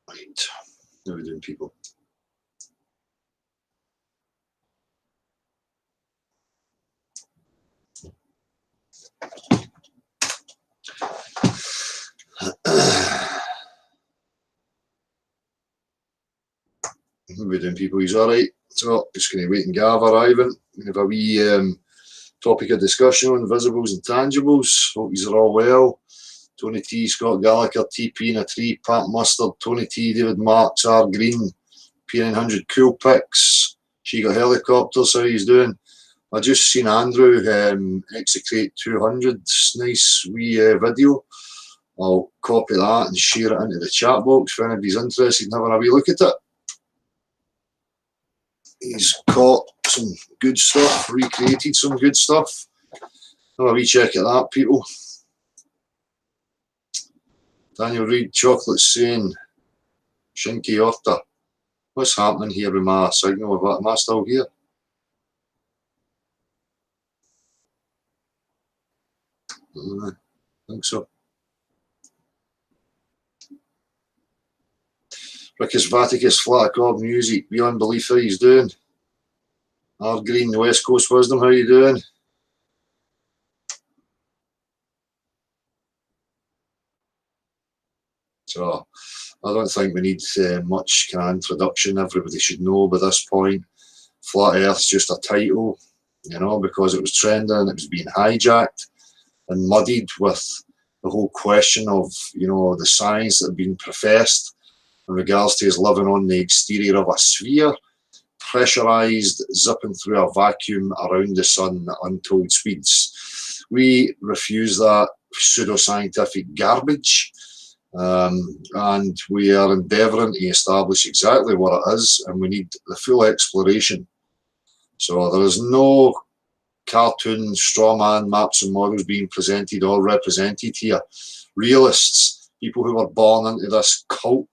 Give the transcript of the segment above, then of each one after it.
Right, how are we doing, people? How are we doing, people? He's all right. So just going to wait and Gav arriving. We have a wee topic of discussion on visibles and tangibles. Hope you're all well. Tony T, Scott Gallagher, TP in a tree, Pat Mustard, Tony T, David Marks, R Green, P900 Cool Picks. She got helicopters. How he's doing? I just seen Andrew execrate 200's nice wee video. I'll copy that and share it into the chat box if anybody's interested in having a wee look at it. He's caught some good stuff, recreated some good stuff. Have a wee check at that, people. Daniel Reid, Chocolate saying, Shinky Orta. What's happening here with my signal? Am I still here? I think so. Rickus Vaticus, Flat Accord Music, beyond belief how he's doing. R Green, the West Coast Wisdom, how you doing? So I don't think we need much kind of introduction. Everybody should know by this point. Flat Earth's just a title, you know, because it was trending and it was being hijacked and muddied with the whole question of, you know, the science that had been professed in regards to us living on the exterior of a sphere, pressurized, zipping through a vacuum around the sun at untold speeds. We refuse that pseudoscientific garbage. And we are endeavouring to establish exactly what it is, and we need the full exploration. So there is no cartoon, straw man maps and models being presented or represented here. Realists, people who were born into this cult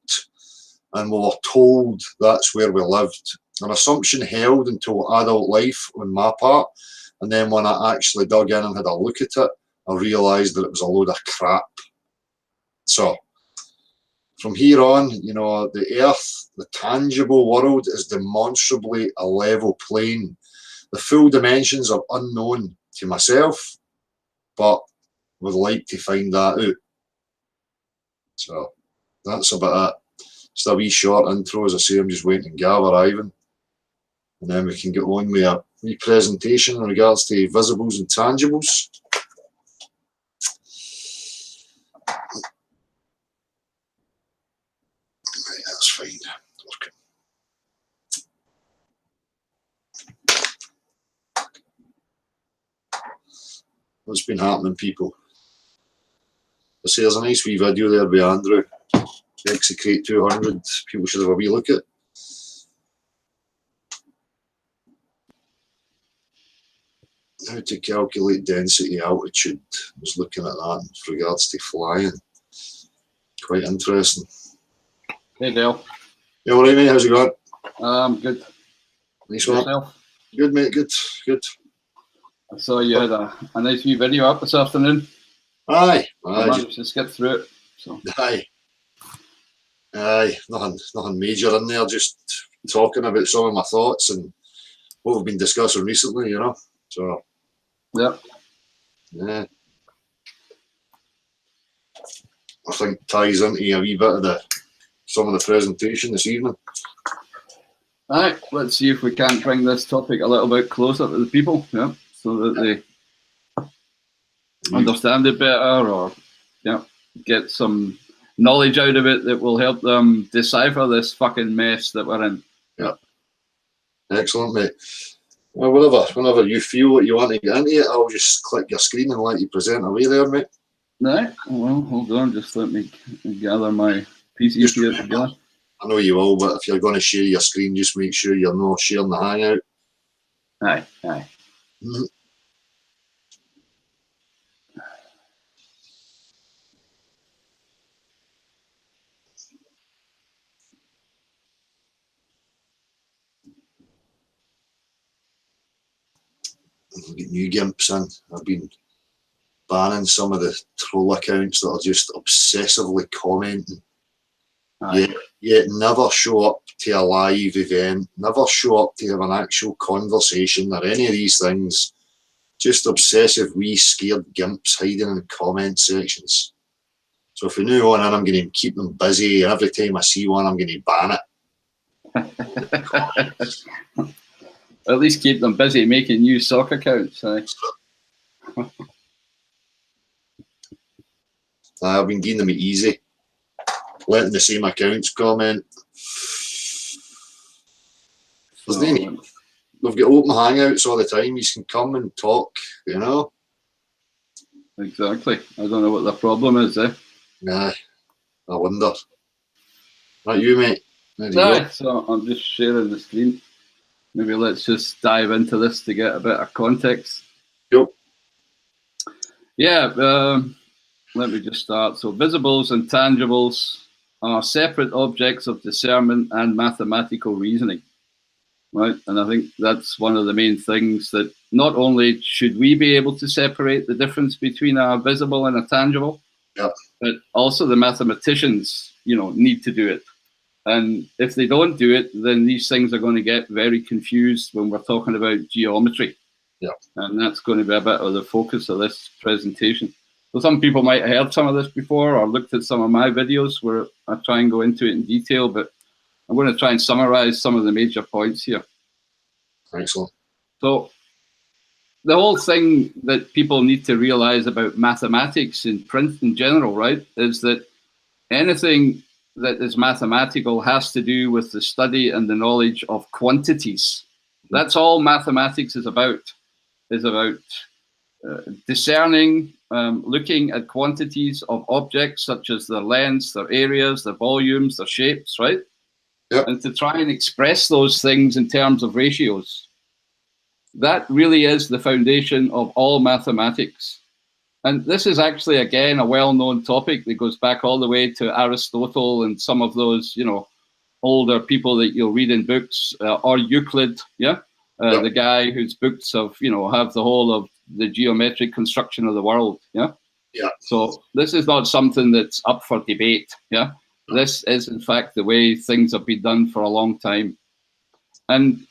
and were told that's where we lived. An assumption held until adult life on my part, and then when I actually dug in and had a look at it, I realised that it was a load of crap. So from here on, you know, the earth, the tangible world is demonstrably a level plane. The full dimensions are unknown to myself, but would like to find that out. So that's about it. Just a wee short intro. As I say, I'm just waiting Gav arriving. And then we can get on with a wee presentation in regards to visibles and tangibles. Right, that's fine. What's been happening, people? I say there's a nice wee video there by Andrew. Execrate 200. People should have a wee look at. How to calculate density altitude. I was looking at that with regards to flying. Quite interesting. Hey Dale. You alright, mate? How's it going? Good. Nice one. Yourself? Good, mate. Good. Good. I saw you had a nice wee video up this afternoon. Aye. I managed to skip through it. So. Aye. Nothing major in there. Just talking about some of my thoughts and what we've been discussing recently, you know. So. Yeah. Yeah. I think ties into a wee bit of some of the presentation this evening. Alright, let's see if we can't bring this topic a little bit closer to the people, yeah, so that they understand it better, or get some knowledge out of it that will help them decipher this fucking mess that we're in. Yeah. Excellent, mate. Well, whenever you feel that you want to get into it, I'll just click your screen and let you present away there, mate. Right, well, hold on, just let me gather my PC here together. I know you will, but if you're going to share your screen, just make sure you're not sharing the Hangout. Aye, aye. Mm-hmm. get new gimps in. I've been banning some of the troll accounts that are just obsessively commenting. Yet never show up to a live event, never show up to have an actual conversation or any of these things. Just obsessive wee scared gimps hiding in the comment sections. So if we knew on in, I'm going to keep them busy. Every time I see one, I'm going to ban it. At least keep them busy making new sock accounts. I've been giving them it easy. Letting the same accounts comment. We've got open hangouts all the time. You can come and talk, you know. Exactly. I don't know what the problem is, Nah, I wonder. Not you, mate. No, so I'm just sharing the screen. Maybe let's just dive into this to get a bit of context. Yep. Yeah, let me just start. So visibles and tangibles are separate objects of discernment and mathematical reasoning, right? And I think that's one of the main things, that not only should we be able to separate the difference between a visible and a tangible, but also the mathematicians, need to do it. And if they don't do it, then these things are going to get very confused when we're talking about geometry. Yeah. And that's going to be a bit of the focus of this presentation. So some people might have heard some of this before or looked at some of my videos where I try and go into it in detail, but I'm going to try and summarize some of the major points here. Excellent. So the whole thing that people need to realize about mathematics in print in general, right, is that anything that is mathematical has to do with the study and the knowledge of quantities. That's all mathematics is about. Is about discerning, looking at quantities of objects such as their lengths, their areas, their volumes, their shapes, right? Yep. And to try and express those things in terms of ratios. That really is the foundation of all mathematics. And this is actually, again, a well-known topic that goes back all the way to Aristotle and some of those, older people that you'll read in books, or Euclid, the guy whose books have, have the whole of the geometric construction of the world, So this is not something that's up for debate, This is, in fact, the way things have been done for a long time. And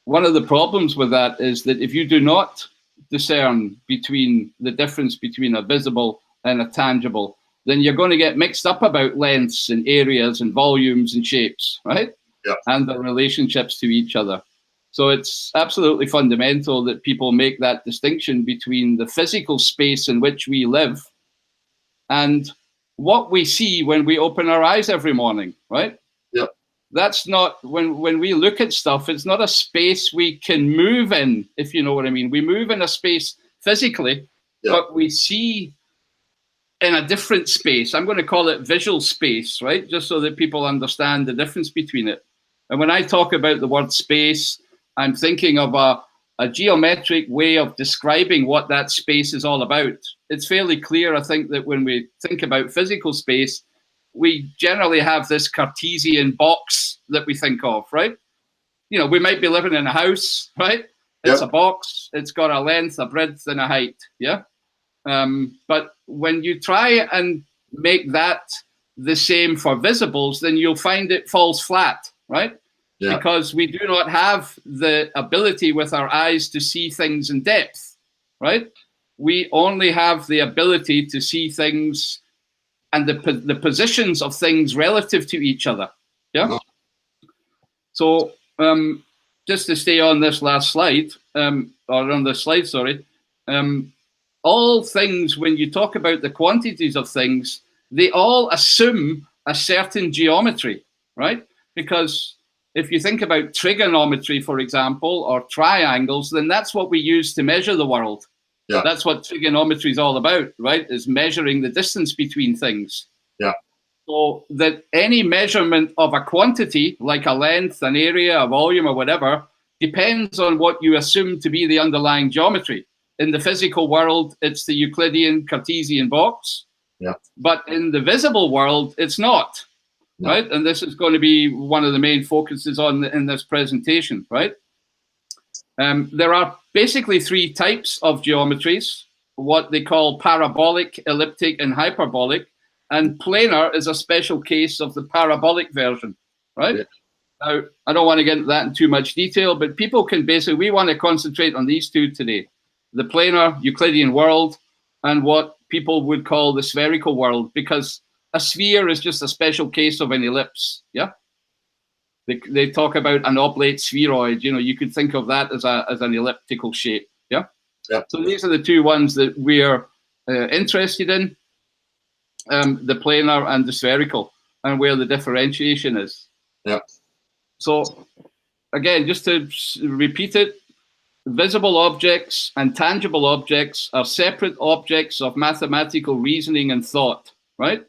one of the problems with that is that if you do not discern between the difference between a visible and a tangible, then you're going to get mixed up about lengths and areas and volumes and shapes, right? And the relationships to each other. So it's absolutely fundamental that people make that distinction between the physical space in which we live and what we see when we open our eyes every morning, right? That's not, when we look at stuff, it's not a space we can move in, if you know what I mean. We move in a space physically, but we see in a different space. I'm going to call it visual space, right? Just so that people understand the difference between it. And when I talk about the word space, I'm thinking of a geometric way of describing what that space is all about. It's fairly clear, I think, that when we think about physical space, we generally have this Cartesian box that we think of, right? We might be living in a house, right? It's a box. It's got a length, a breadth, and a height, but when you try and make that the same for visibles, then you'll find it falls flat, right? Because we do not have the ability with our eyes to see things in depth, right? We only have the ability to see things and the positions of things relative to each other. So just to stay on this last slide, or on the slide, sorry, all things, when you talk about the quantities of things, they all assume a certain geometry, right? Because if you think about trigonometry, for example, or triangles, then that's what we use to measure the world. That's what trigonometry is all about, right? Is measuring the distance between things. So that any measurement of a quantity, like a length, an area, a volume, or whatever, depends on what you assume to be the underlying geometry. In the physical world, it's the Euclidean Cartesian box. But in the visible world, it's not. Right? And this is going to be one of the main focuses in this presentation, right? There are basically three types of geometries, what they call parabolic, elliptic, and hyperbolic. And planar is a special case of the parabolic version, right? Yeah. Now, I don't want to get into that in too much detail, but people can basically, we want to concentrate on these two today. The planar Euclidean world and what people would call the spherical world, because a sphere is just a special case of an ellipse, yeah? They talk about an oblate spheroid, you know, you could think of that as an elliptical shape, yeah? Yeah. So these are the two ones that we're interested in, the planar and the spherical, and where the differentiation is. Yeah. So again, just to repeat it, visible objects and tangible objects are separate objects of mathematical reasoning and thought, right?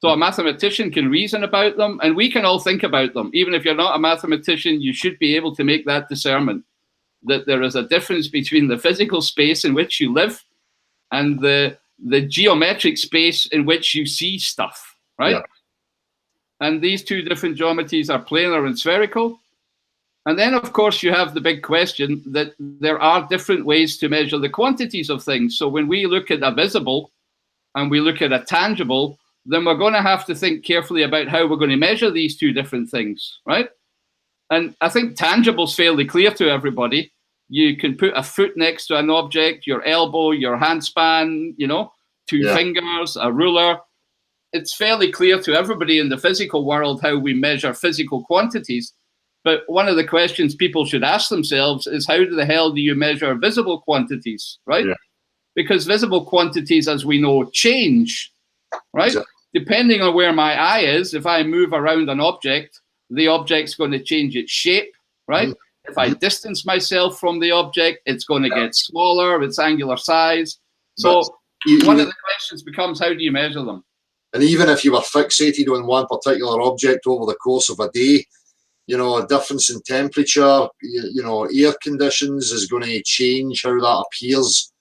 So a mathematician can reason about them, and we can all think about them. Even if you're not a mathematician, you should be able to make that discernment, that there is a difference between the physical space in which you live and the geometric space in which you see stuff, right? Yeah. And these two different geometries are planar and spherical. And then, of course, you have the big question that there are different ways to measure the quantities of things. So when we look at a visible and we look at a tangible, then we're going to have to think carefully about how we're going to measure these two different things, right? And I think tangible is fairly clear to everybody. You can put a foot next to an object, your elbow, your hand span, you know, two fingers, a ruler. It's fairly clear to everybody in the physical world how we measure physical quantities. But one of the questions people should ask themselves is, how the hell do you measure visible quantities, right? Yeah. Because visible quantities, as we know, change, right? Exactly. Depending on where my eye is, if I move around an object, the object's going to change its shape, right? If I distance myself from the object, it's going to get smaller, its angular size. So one of the questions becomes, how do you measure them? And even if you were fixated on one particular object over the course of a day, you know, a difference in temperature, you know, air conditions is going to change how that appears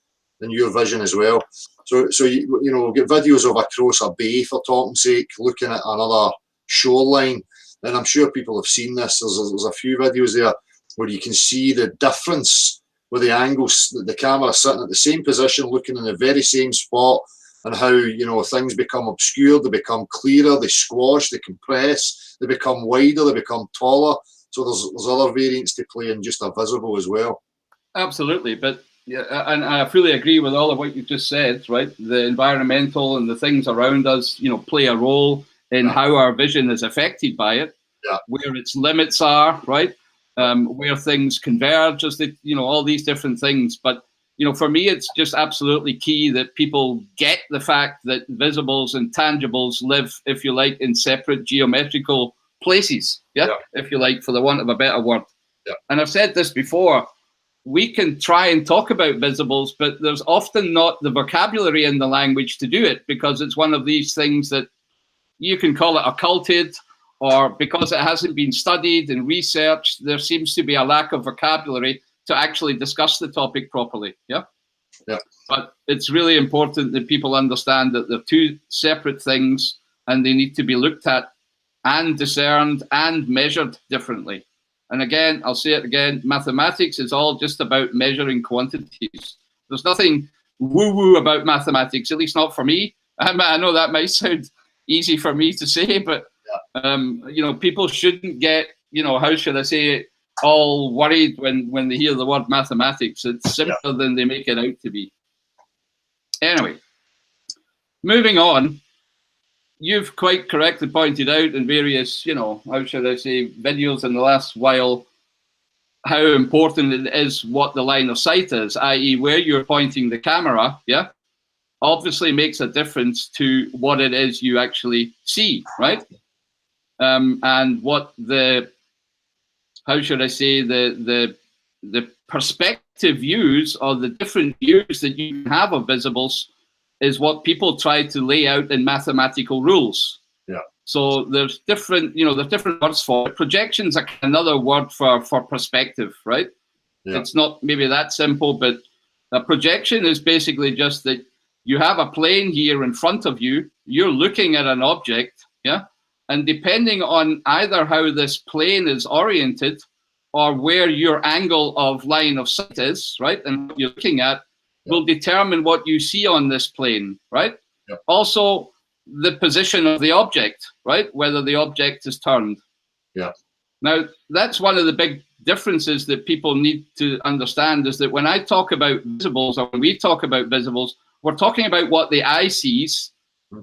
in your vision as well. So you know, get videos of across a bay, for talking's sake, looking at another shoreline, and I'm sure people have seen this. There's a few videos there where you can see the difference with the angles, the camera sitting at the same position, looking in the very same spot, and how, you know, things become obscured, they become clearer, they squash, they compress, they become wider, they become taller. So there's other variants to play in just a visible as well. Absolutely, but yeah, and I fully agree with all of what you just said, right? The environmental and the things around us, you know, play a role in how our vision is affected by it, where its limits are, right? Where things converge, as they, you know, all these different things. But you know, for me, it's just absolutely key that people get the fact that visibles and tangibles live, if you like, in separate geometrical places, if you like, for the want of a better word. Yeah. And I've said this before, we can try and talk about visibles, but there's often not the vocabulary in the language to do it, because it's one of these things that you can call it occulted, or because it hasn't been studied and researched, there seems to be a lack of vocabulary to actually discuss the topic properly, yeah? But it's really important that people understand that they're two separate things and they need to be looked at and discerned and measured differently. And again, I'll say it again, mathematics is all just about measuring quantities. There's nothing woo-woo about mathematics, at least not for me. I know that might sound easy for me to say, but you know, people shouldn't get, you know, how should I say it, all worried when they hear the word mathematics. It's simpler than they make it out to be. Anyway, moving on, you've quite correctly pointed out in various, you know, how should I say, videos in the last while, how important it is what the line of sight is, i.e. where you're pointing the camera, obviously makes a difference to what it is you actually see, right? And what the, how should I say, the perspective views, or the different views that you have of visibles, is what people try to lay out in mathematical rules. So there's different, you know, there's different words for it. Projections are another word for perspective, right? It's not maybe that simple, but a projection is basically just that you have a plane here in front of you, you're looking at an object, and depending on either how this plane is oriented or where your angle of line of sight is, right, and what you're looking at, will determine what you see on this plane, right? Yep. Also, the position of the object, right, whether the object is turned. Yeah. Now, that's one of the big differences that people need to understand, is that when I talk about visibles, or when we talk about visibles, we're talking about what the eye sees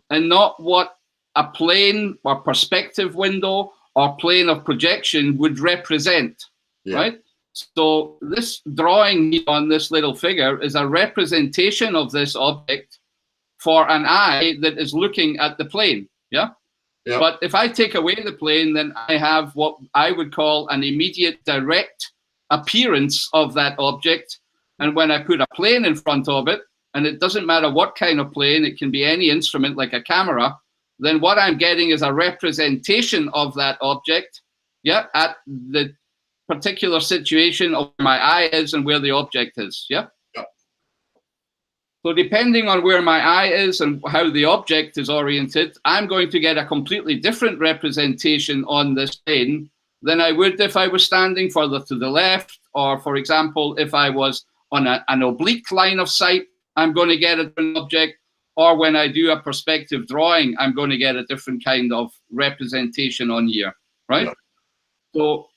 and not what a plane or perspective window or plane of projection would represent, right? So this drawing on this little figure is a representation of this object for an eye that is looking at the plane, yeah? Yep. But if I take away the plane, then I have what I would call an immediate direct appearance of that object. And when I put a plane in front of it, and it doesn't matter what kind of plane, it can be any instrument like a camera, then what I'm getting is a representation of that object, yeah, at the particular situation of where my eye is and where the object is, yeah? So depending on where my eye is and how the object is oriented, I'm going to get a completely different representation on this plane than I would if I was standing further to the left, or, for example, if I was on an oblique line of sight, I'm going to get a different object, or when I do a perspective drawing, I'm going to get a different kind of representation on here, right? So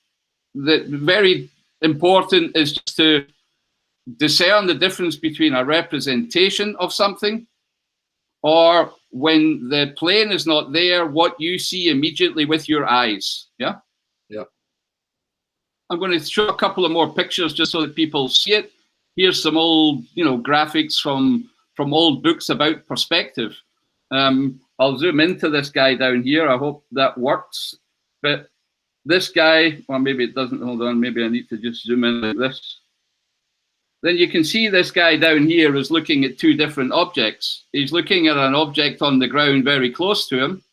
the very important is just to discern the difference between a representation of something, or when the plane is not there, what you see immediately with your eyes. Yeah. I'm going to show a couple of more pictures just so that people see it. Here's some old, graphics from old books about perspective. I'll zoom into this guy down here. I hope that works. But this guy, or maybe it doesn't. Hold on. Maybe I need to just zoom in like this. Then you can see this guy down here is looking at two different objects. He's looking at an object on the ground very close to him,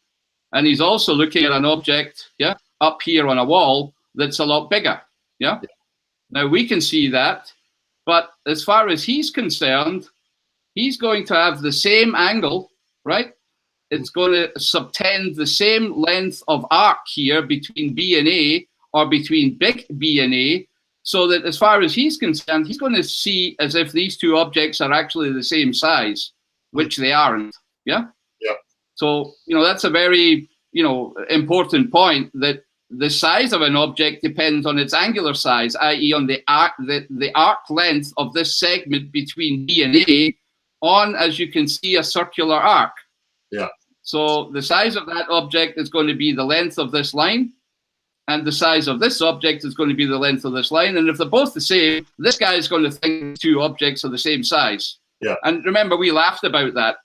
and he's also looking at an object, up here on a wall that's a lot bigger, Now we can see that, but as far as he's concerned, he's going to have the same angle, right? It's going to subtend the same length of arc here between B and A, or between big B and A, so that as far as he's concerned, he's going to see as if these two objects are actually the same size, which they aren't. Yeah. So, that's a very, important point, that the size of an object depends on its angular size, i.e. on the arc length of this segment between B and A on, as you can see, a circular arc. Yeah. So the size of that object is going to be the length of this line, and the size of this object is going to be the length of this line. And if they're both the same, this guy is going to think two objects are the same size. Yeah. And remember, we laughed about that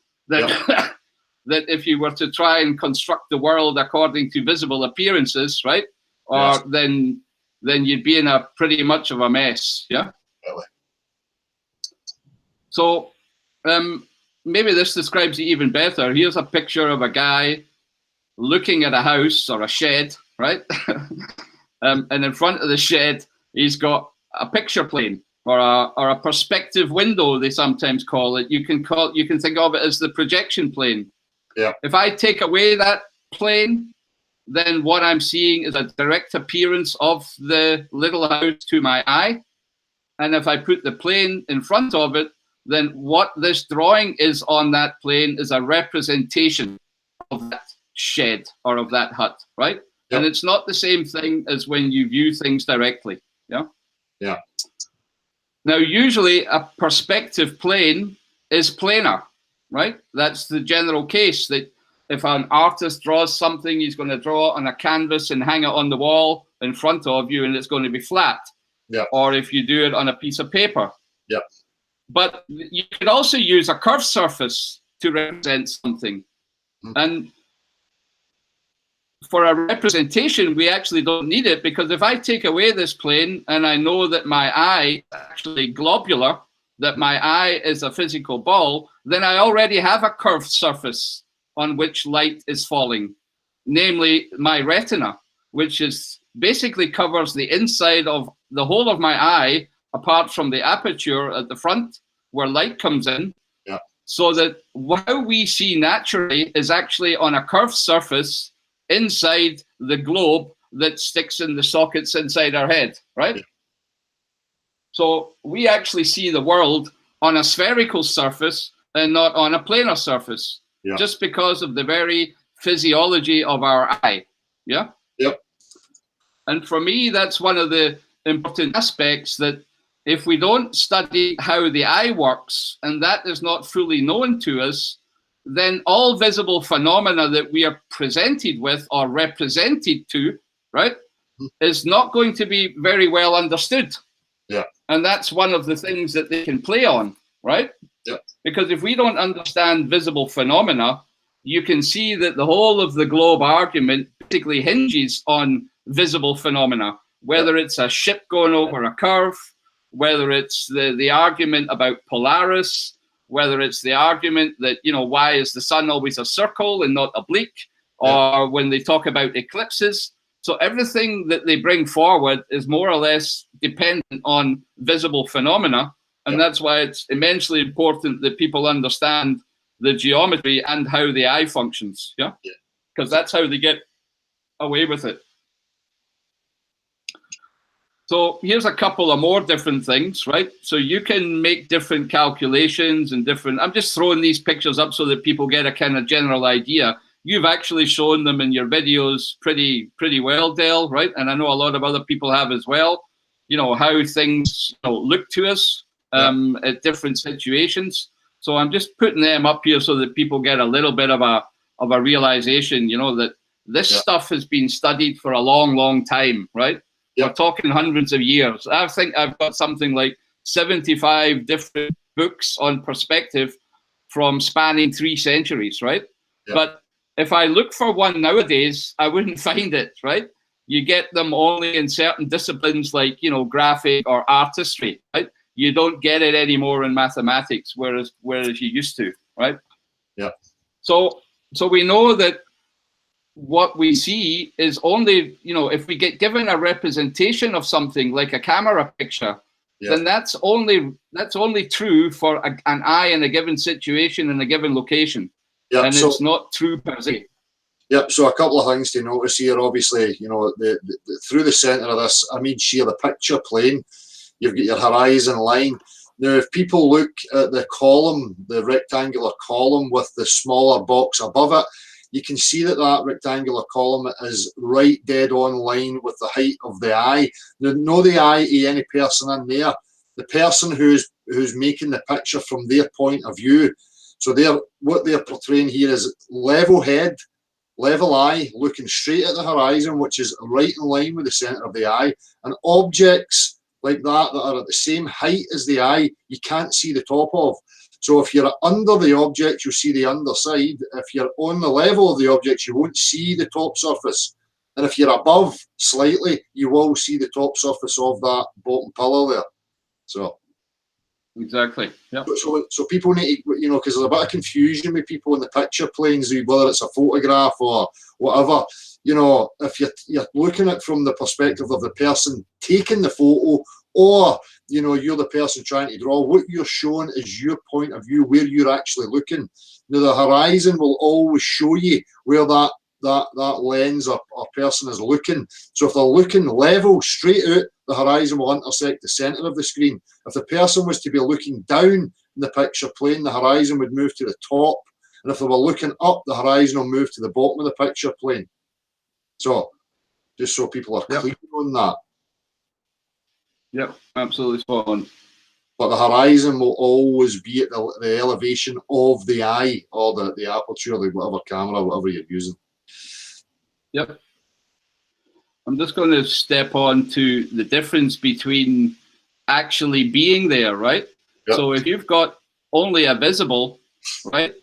that if you were to try and construct the world according to visible appearances, right, or then you'd be in a pretty much of a mess. Yeah. Really? So maybe this describes it even better. Here's a picture of a guy looking at a house or a shed, right? And in front of the shed, he's got a picture plane, or a perspective window, they sometimes call it. You can think of it as the projection plane. Yeah. If I take away that plane, then what I'm seeing is a direct appearance of the little house to my eye. And if I put the plane in front of it, then what this drawing is on that plane is a representation of that shed or of that hut, right? Yep. And it's not the same thing as when you view things directly. Yeah. Now, usually a perspective plane is planar, right? That's the general case, that if an artist draws something, he's going to draw it on a canvas and hang it on the wall in front of you, and it's going to be flat. Yeah. Or if you do it on a piece of paper. Yeah. But you could also use a curved surface to represent something. And for a representation, we actually don't need it, because if I take away this plane and I know that my eye is actually globular, that my eye is a physical ball, then I already have a curved surface on which light is falling, namely my retina, which is basically covers the inside of the whole of my eye, apart from the aperture at the front where light comes in. Yeah. So that how we see naturally is actually on a curved surface inside the globe that sticks in the sockets inside our head, right? So we actually see the world on a spherical surface and not on a planar surface, just because of the very physiology of our eye. Yeah. Yep. And for me, that's one of the important aspects, that if we don't study how the eye works, and that is not fully known to us, then all visible phenomena that we are presented with or represented to, right, is not going to be very well understood. Yeah. And that's one of the things that they can play on, right? Yeah. Because if we don't understand visible phenomena, you can see that the whole of the globe argument basically hinges on visible phenomena, whether it's a ship going over a curve, whether it's the argument about Polaris, whether it's the argument that, you know, why is the sun always a circle and not oblique, or when they talk about eclipses. So everything that they bring forward is more or less dependent on visible phenomena. And that's why it's immensely important that people understand the geometry and how the eye functions. Yeah. Because that's how they get away with it. So here's a couple of more different things, right? So you can make different calculations and different, I'm just throwing these pictures up so that people get a kind of general idea. You've actually shown them in your videos pretty well, Dale, right? And I know a lot of other people have as well, you know, how things, you know, look to us at different situations. So I'm just putting them up here so that people get a little bit of a realization, you know, that this stuff has been studied for a long time, right? We're talking hundreds of years. I think I've got something like 75 different books on perspective from spanning 3 centuries, right? But if I look for one nowadays, I wouldn't find it, right? You get them only in certain disciplines like, you know, graphic or artistry, right? You don't get it anymore in mathematics, whereas you used to, right? Yeah. So we know that what we see is only, you know, if we get given a representation of something like a camera picture, then that's only true for an eye in a given situation in a given location. And so, it's not true per se. Yep. So a couple of things to notice here. Obviously, you know, through the centre of this, I mean, sheer the picture plane, you've got your horizon line. Now, if people look at the column, the rectangular column with the smaller box above it, you can see that that rectangular column is right dead on line with the height of the eye. Now, know the eye of any person in there. The person who's making the picture from their point of view. So what they're portraying here is level head, level eye, looking straight at the horizon, which is right in line with the centre of the eye. And objects like that are at the same height as the eye, you can't see the top of. So if you're under the object, you'll see the underside. If you're on the level of the object, you won't see the top surface. And if you're above slightly, you will see the top surface of that bottom pillar there. So exactly. Yeah. So people need to, you know, because there's a bit of confusion with people in the picture planes, whether it's a photograph or whatever. You know, if you're looking at it from the perspective of the person taking the photo, or, you know, you're the person trying to draw, what you're showing is your point of view, where you're actually looking. Now, the horizon will always show you where that lens or person is looking. So if they're looking level straight out, the horizon will intersect the centre of the screen. If the person was to be looking down in the picture plane, the horizon would move to the top. And if they were looking up, the horizon will move to the bottom of the picture plane. So just so people are clear on that. Yep, absolutely spot on. But the horizon will always be at the elevation of the eye, or the aperture, or whatever camera, whatever you're using. Yep. I'm just going to step on to the difference between actually being there, right? Yep. So if you've got only a visible, right,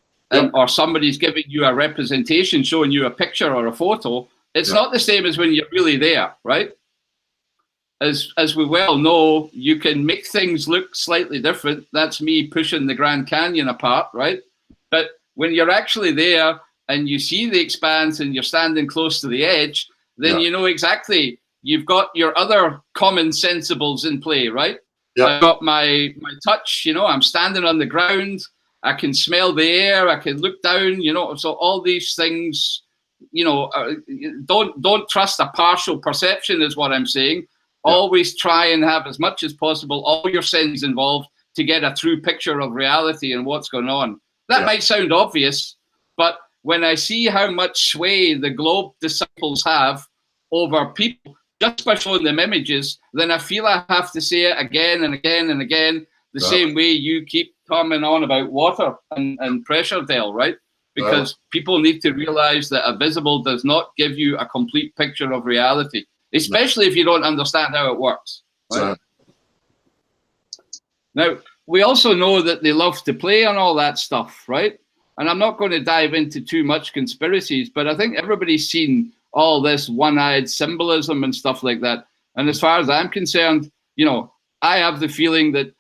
or somebody's giving you a representation, showing you a picture or a photo, it's not the same as when you're really there, right? As we well know, you can make things look slightly different. That's me pushing the Grand Canyon apart, right? But when you're actually there and you see the expanse and you're standing close to the edge, then you know exactly, you've got your other common sensibles in play, right? I've got my touch, you know, I'm standing on the ground, I can smell the air, I can look down, you know, so all these things you know, don't trust a partial perception is what I'm saying. Always try and have as much as possible all your senses involved to get a true picture of reality and what's going on. That might sound obvious, but when I see how much sway the Globe disciples have over people just by showing them images, then I feel I have to say it again and again and again, the same way you keep coming on about water and pressure, Dale, right? Because people need to realize that a visible does not give you a complete picture of reality, especially if you don't understand how it works. Right? Now, we also know that they love to play on all that stuff, right? And I'm not going to dive into too much conspiracies, but I think everybody's seen all this one-eyed symbolism and stuff like that. And as far as I'm concerned, you know, I have the feeling that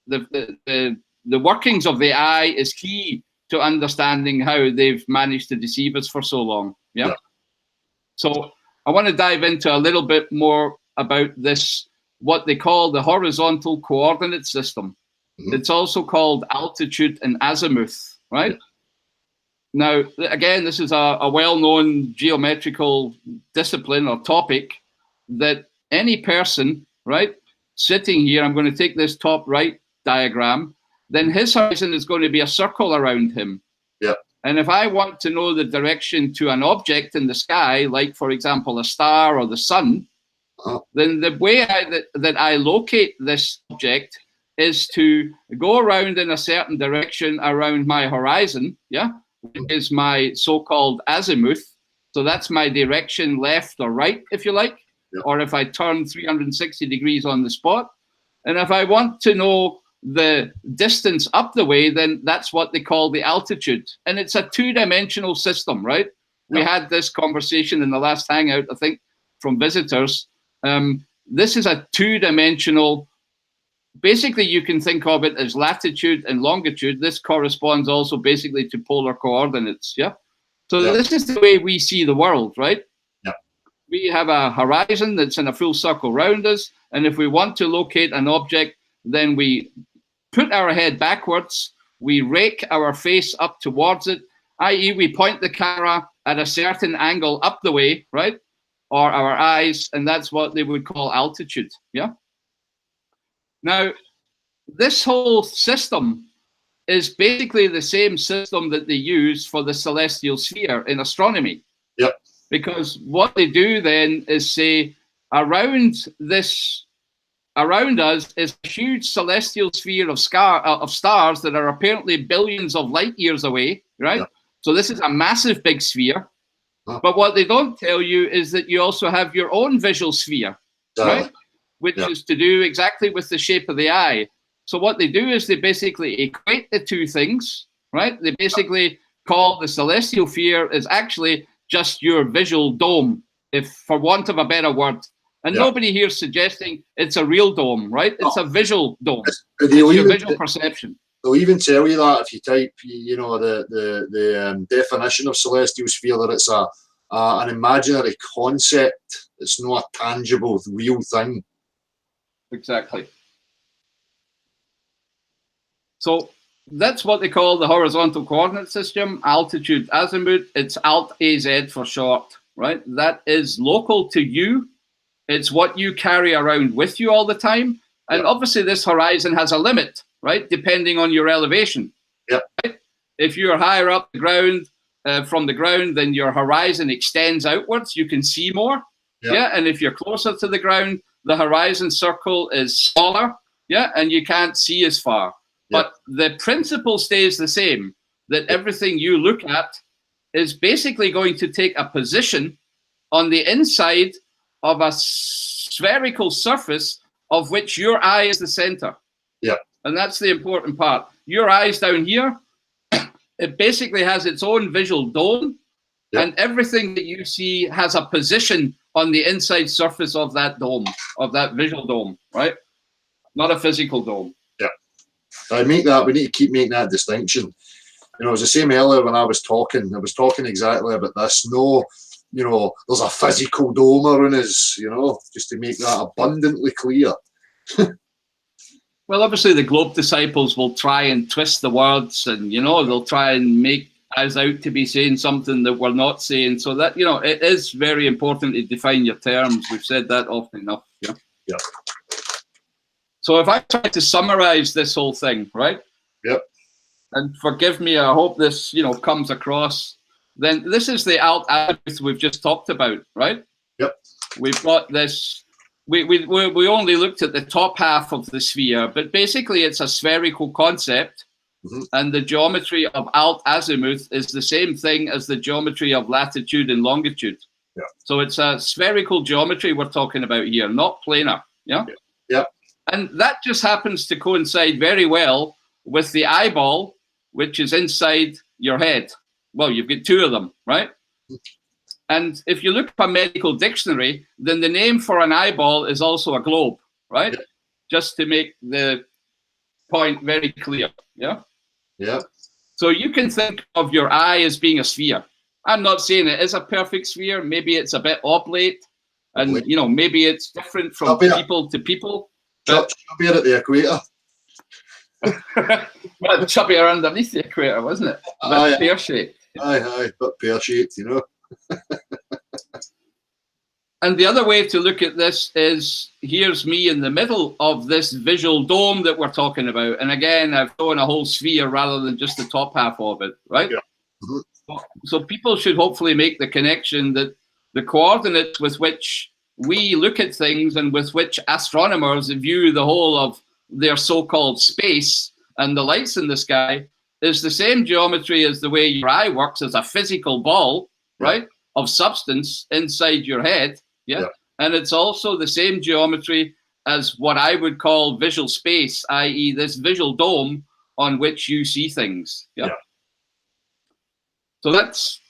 the workings of the eye is key to understanding how they've managed to deceive us for so long. Yeah. So I want to dive into a little bit more about this, what they call the horizontal coordinate system. It's also called altitude and azimuth, right? Now, again, this is a well-known geometrical discipline or topic that any person, right, sitting here, I'm going to take this top right diagram, then his horizon is going to be a circle around him. And if I want to know the direction to an object in the sky, like, for example, a star or the sun, then the way that I locate this object is to go around in a certain direction around my horizon, which is my so-called azimuth. So that's my direction, left or right, if you like, or if I turn 360 degrees on the spot. And if I want to know the distance up the way, then that's what they call the altitude. And it's a two-dimensional system, right? We had this conversation in the last Hangout, I think, from visitors. This is a two-dimensional, basically you can think of it as latitude and longitude. This corresponds also basically to polar coordinates, So this is the way we see the world, right? We have a horizon that's in a full circle around us, and if we want to locate an object, then we put our head backwards, we rake our face up towards it, i.e. we point the camera at a certain angle up the way, right? Or our eyes, and that's what they would call altitude, Now, this whole system is basically the same system that they use for the celestial sphere in astronomy. Because what they do then is say, around us is a huge celestial sphere of stars that are apparently billions of light years away, right? So this is a massive big sphere. But what they don't tell you is that you also have your own visual sphere, right? Which is to do exactly with the shape of the eye. So what they do is they basically equate the two things, right? They basically call the celestial sphere is actually just your visual dome, if for want of a better word. And nobody here is suggesting it's a real dome, right? It's a visual dome. It's your visual perception. They'll even tell you that if you type, you know, the definition of celestial sphere, that it's an imaginary concept. It's not a tangible, real thing. Exactly. So that's what they call the horizontal coordinate system, altitude azimuth. It's Alt-AZ for short, right? That is local to you. It's what you carry around with you all the time. And obviously this horizon has a limit, right? Depending on your elevation. Right? If you're higher up the ground, from the ground, then your horizon extends outwards. You can see more. And if you're closer to the ground, the horizon circle is smaller. And you can't see as far. But the principle stays the same, that everything you look at is basically going to take a position on the inside of a spherical surface of which your eye is the center. And that's the important part. Your eye's down here. It basically has its own visual dome, and everything that you see has a position on the inside surface of that dome, of that visual dome, right? Not a physical dome. We need to keep making that distinction. You know, it was the same earlier when I was talking exactly about this. No, you know, there's a physical dome around us, you know, just to make that abundantly clear. Well, obviously the Globe disciples will try and twist the words, and, you know, they'll try and make as out to be saying something that we're not saying. So that, it is very important to define your terms. We've said that often enough. Yeah. Yeah. So if I try to summarize this whole thing, right? Yep. And forgive me, I hope this, comes across. Then this is the alt-azimuth we've just talked about, right? Yep. We've got this. We only looked at the top half of the sphere, but basically it's a spherical concept, and the geometry of alt-azimuth is the same thing as the geometry of latitude and longitude. Yeah. So it's a spherical geometry we're talking about here, not planar. Yeah. Yeah. And that just happens to coincide very well with the eyeball, which is inside your head. Well, you've got two of them, right? And if you look up a medical dictionary, then the name for an eyeball is also a globe, right? Yeah. Just to make the point very clear, yeah? Yeah. So you can think of your eye as being a sphere. I'm not saying it is a perfect sphere. Maybe it's a bit oblate, and, maybe it's different from people to people. Chubbier at the equator. Well, chubbier underneath the equator, wasn't it? But pear-shaped. Aye, but pear-shaped, And the other way to look at this is, here's me in the middle of this visual dome that we're talking about. And again, I've thrown a whole sphere rather than just the top half of it, right? Yeah. So people should hopefully make the connection that the coordinates with which we look at things and with which astronomers view the whole of their so-called space and the lights in the sky is the same geometry as the way your eye works as a physical ball, right, of substance inside your head. Yeah. And it's also the same geometry as what I would call visual space, i.e. this visual dome on which you see things. Yeah. So that's,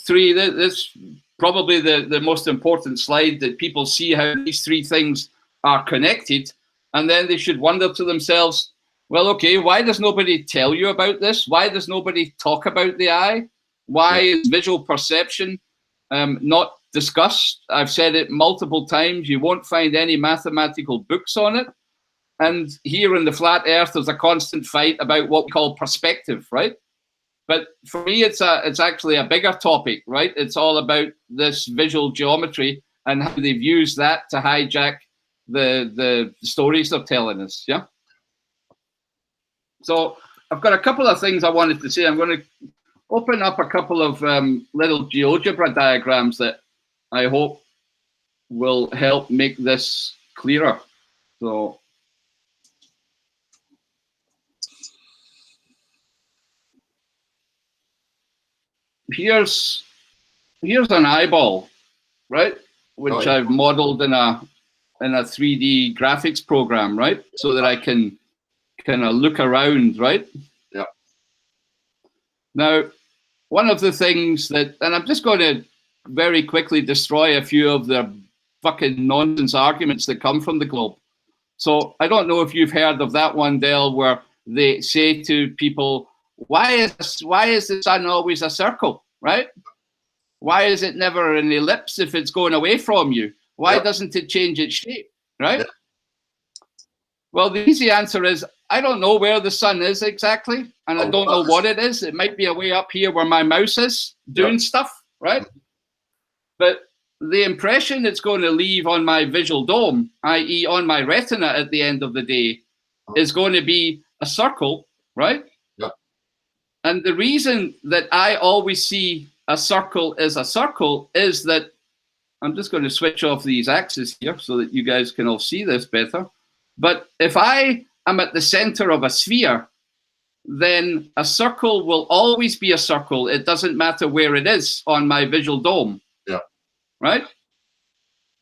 three, that's probably the most important slide, that people see how these three things are connected. And then they should wonder to themselves, well, okay, why does nobody tell you about this? Why does nobody talk about the eye? Why is visual perception not discussed? I've said it multiple times. You won't find any mathematical books on it. And here in the flat earth, there's a constant fight about what we call perspective, right? But for me, it's actually a bigger topic, right? It's all about this visual geometry and how they've used that to hijack the stories they're telling us, yeah? So I've got a couple of things I wanted to say. I'm going to open up a couple of little GeoGebra diagrams that I hope will help make this clearer. So here's an eyeball, right? Which I've modeled in a 3D graphics program, right? So that I can kind of look around, right? Yeah. Now, one of the things that, and I'm just going to very quickly destroy a few of the fucking nonsense arguments that come from the globe. So I don't know if you've heard of that one, Dale, where they say to people, why is the sun always a circle, right? Why is it never an ellipse if it's going away from you? Why doesn't it change its shape, right? Well, the easy answer is, I don't know where the sun is exactly, and I don't know what it is. It might be a way up here where my mouse is doing stuff, right? But the impression it's going to leave on my visual dome, i.e. on my retina at the end of the day, is going to be a circle, right? Yeah. And the reason that I always see a circle as a circle is that, I'm just going to switch off these axes here so that you guys can all see this better. But if I am at the center of a sphere, then a circle will always be a circle. It doesn't matter where it is on my visual dome. Yeah. Right?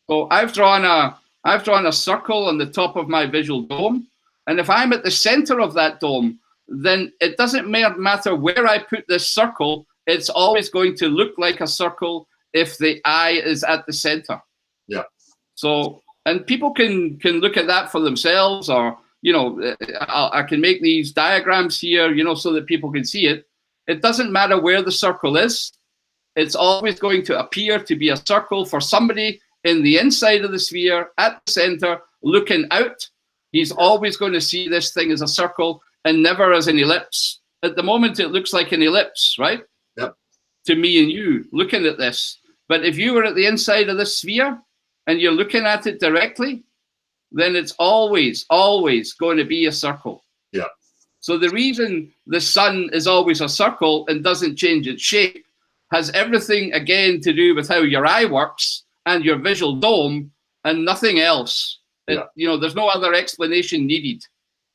So I've drawn a circle on the top of my visual dome. And if I'm at the center of that dome, then it doesn't matter where I put this circle. It's always going to look like a circle if the eye is at the center. Yeah. So, and people can look at that for themselves, or, I can make these diagrams here, so that people can see it. It doesn't matter where the circle is. It's always going to appear to be a circle for somebody in the inside of the sphere at the center looking out. He's always going to see this thing as a circle and never as an ellipse. At the moment, it looks like an ellipse, right? Yeah. to me and you looking at this. But if you were at the inside of this sphere and you're looking at it directly, then it's always, always going to be a circle. Yeah. So the reason the sun is always a circle and doesn't change its shape has everything, again, to do with how your eye works and your visual dome and nothing else. Yeah. You know, there's no other explanation needed.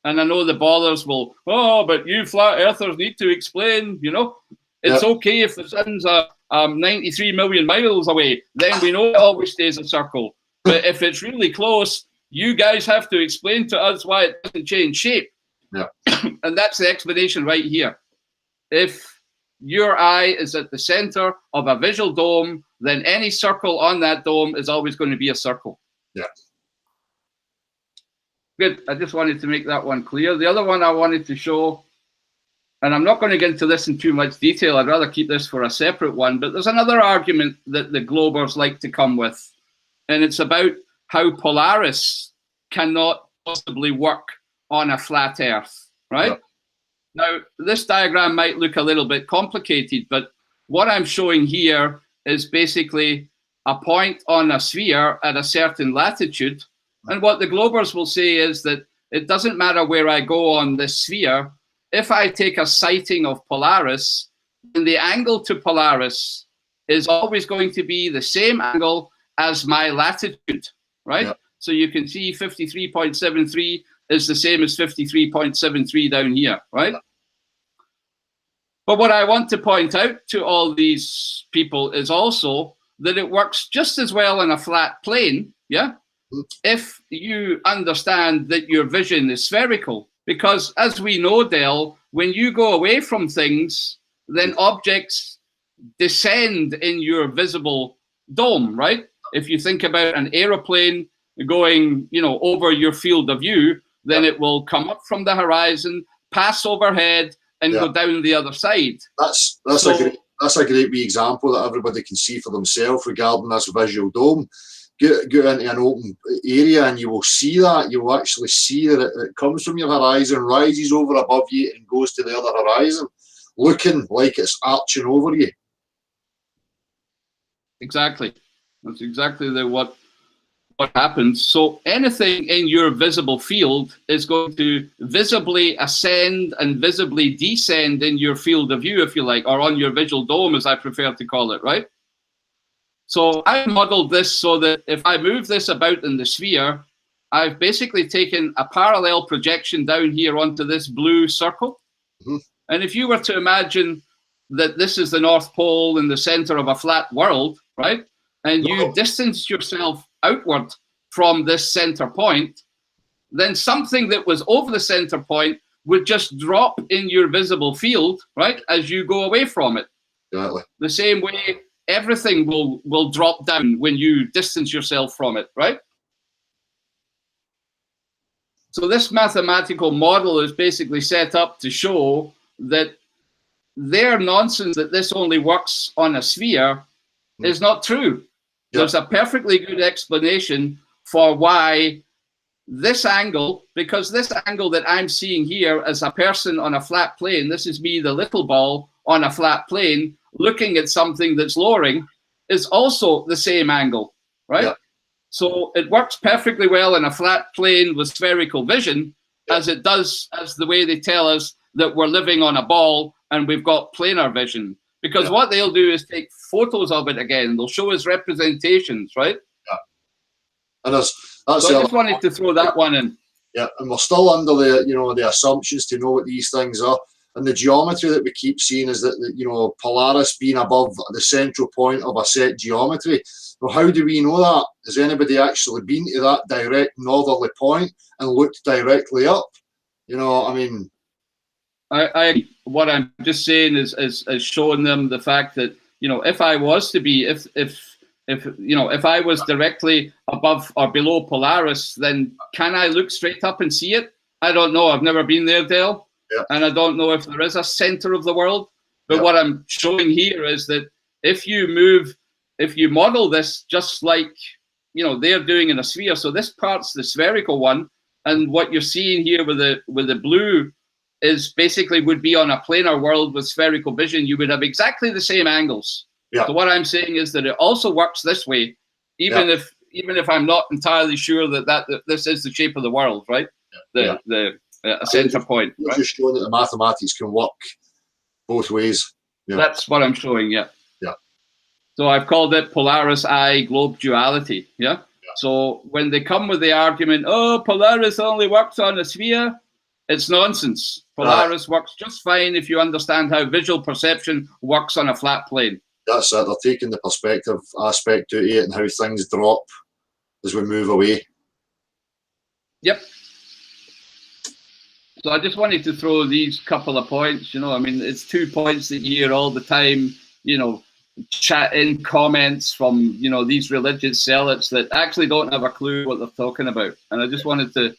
And I know the ballers will, oh, but you flat earthers need to explain, you know. It's okay if the sun's 93 million miles away, then we know it always stays a circle. But if it's really close, you guys have to explain to us why it doesn't change shape. Yeah. And that's the explanation right here. If your eye is at the center of a visual dome, then any circle on that dome is always going to be a circle. Yeah. Good. I just wanted to make that one clear. The other one I wanted to show, and I'm not going to get into this in too much detail, I'd rather keep this for a separate one, but there's another argument that the Globers like to come with, and it's about how Polaris cannot possibly work on a flat Earth, right? Yeah. Now, this diagram might look a little bit complicated, but what I'm showing here is basically a point on a sphere at a certain latitude. And what the Globers will say is that it doesn't matter where I go on this sphere. If I take a sighting of Polaris, then the angle to Polaris is always going to be the same angle as my latitude, right? Yeah. So you can see 53.73 is the same as 53.73 down here, right? But what I want to point out to all these people is also that it works just as well in a flat plane, yeah? If you understand that your vision is spherical. Because as we know, Del, when you go away from things, then objects descend in your visible dome, right? If you think about an aeroplane going, you know, over your field of view, then it will come up from the horizon, pass overhead, and go down the other side. That's a great wee example that everybody can see for themselves regarding this visual dome. Get into an open area and you will see that. You will actually see that it comes from your horizon, rises over above you and goes to the other horizon, looking like it's arching over you. Exactly. That's exactly what happens. So anything in your visible field is going to visibly ascend and visibly descend in your field of view, if you like, or on your visual dome, as I prefer to call it, right? So I modeled this so that if I move this about in the sphere, I've basically taken a parallel projection down here onto this blue circle. Mm-hmm. And if you were to imagine that this is the North Pole in the center of a flat world, right? And you distance yourself outward from this center point, then something that was over the center point would just drop in your visible field, right? As you go away from it. Exactly. The same way everything will drop down when you distance yourself from it, right? So this mathematical model is basically set up to show that their nonsense that this only works on a sphere is not true. Yep. There's a perfectly good explanation for why this angle, because this angle that I'm seeing here as a person on a flat plane, this is me, the little ball on a flat plane, looking at something that's lowering, is also the same angle, right? Yep. So it works perfectly well in a flat plane with spherical vision, as it does as the way they tell us that we're living on a ball and we've got planar vision. Because what they'll do is take photos of it again. They'll show us representations, right? Yeah. And that's so I just wanted to throw that one in. Yeah, and we're still under the assumptions to know what these things are. And the geometry that we keep seeing is that, Polaris being above the central point of a set geometry. Well, how do we know that? Has anybody actually been to that direct northerly point and looked directly up? What I'm just saying is showing them the fact that, if I was to be, if I was directly above or below Polaris, then can I look straight up and see it? I don't know. I've never been there, Dale. Yeah. And I don't know if there is a center of the world. But what I'm showing here is that if you model this just like, they're doing in a sphere. So this part's the spherical one. And what you're seeing here with the blue is basically would be on a planar world with spherical vision, you would have exactly the same angles. Yeah. So what I'm saying is that it also works this way, even if I'm not entirely sure that this is the shape of the world, right? The center point. You're right? just showing that the mathematics can work both ways. Yeah. That's what I'm showing. Yeah. Yeah. So I've called it Polaris eye globe duality. Yeah. So when they come with the argument, oh, Polaris only works on a sphere, it's nonsense. Polaris works just fine if you understand how visual perception works on a flat plane. That's it. They're taking the perspective aspect out of it and how things drop as we move away. Yep. So I just wanted to throw these couple of points. I mean, it's 2 points that you hear all the time, chat in comments from, these religious zealots that actually don't have a clue what they're talking about. And I just wanted to,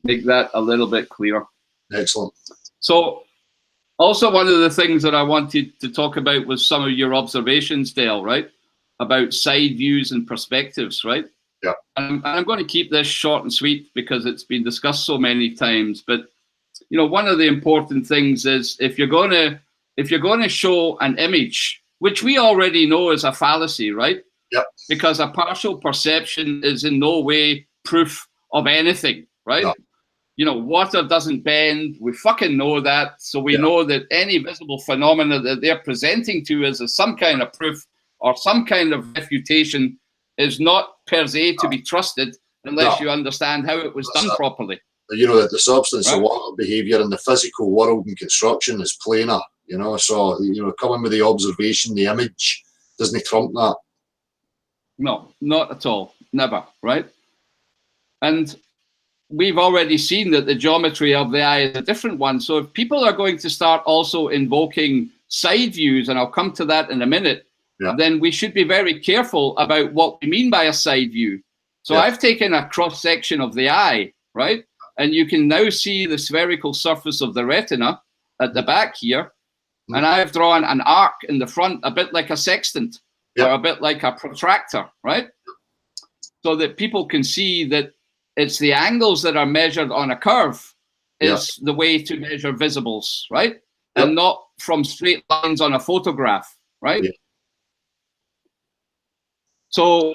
make that a little bit clearer. Excellent. So also one of the things that I wanted to talk about was some of your observations, Dale, right? About side views and perspectives, right? Yeah. And I'm going to keep this short and sweet because it's been discussed so many times. But, one of the important things is if you're going to show an image, which we already know is a fallacy, right? Yeah. Because a partial perception is in no way proof of anything, right? No. Water doesn't bend. We fucking know that. So we know that any visible phenomena that they're presenting to us as some kind of proof or some kind of refutation is not per se to be trusted unless you understand how it was done properly. That the substance of water behaviour in the physical world and construction is planar, so, coming with the observation, the image, doesn't trump that. No, not at all. Never, right? And we've already seen that the geometry of the eye is a different one. So if people are going to start also invoking side views, and I'll come to that in a minute, then we should be very careful about what we mean by a side view. So I've taken a cross section of the eye, right? And you can now see the spherical surface of the retina at the back here. And I've drawn an arc in the front, a bit like a sextant or a bit like a protractor, right? So that people can see that it's the angles that are measured on a curve is the way to measure visibles, right? And not from straight lines on a photograph, right? So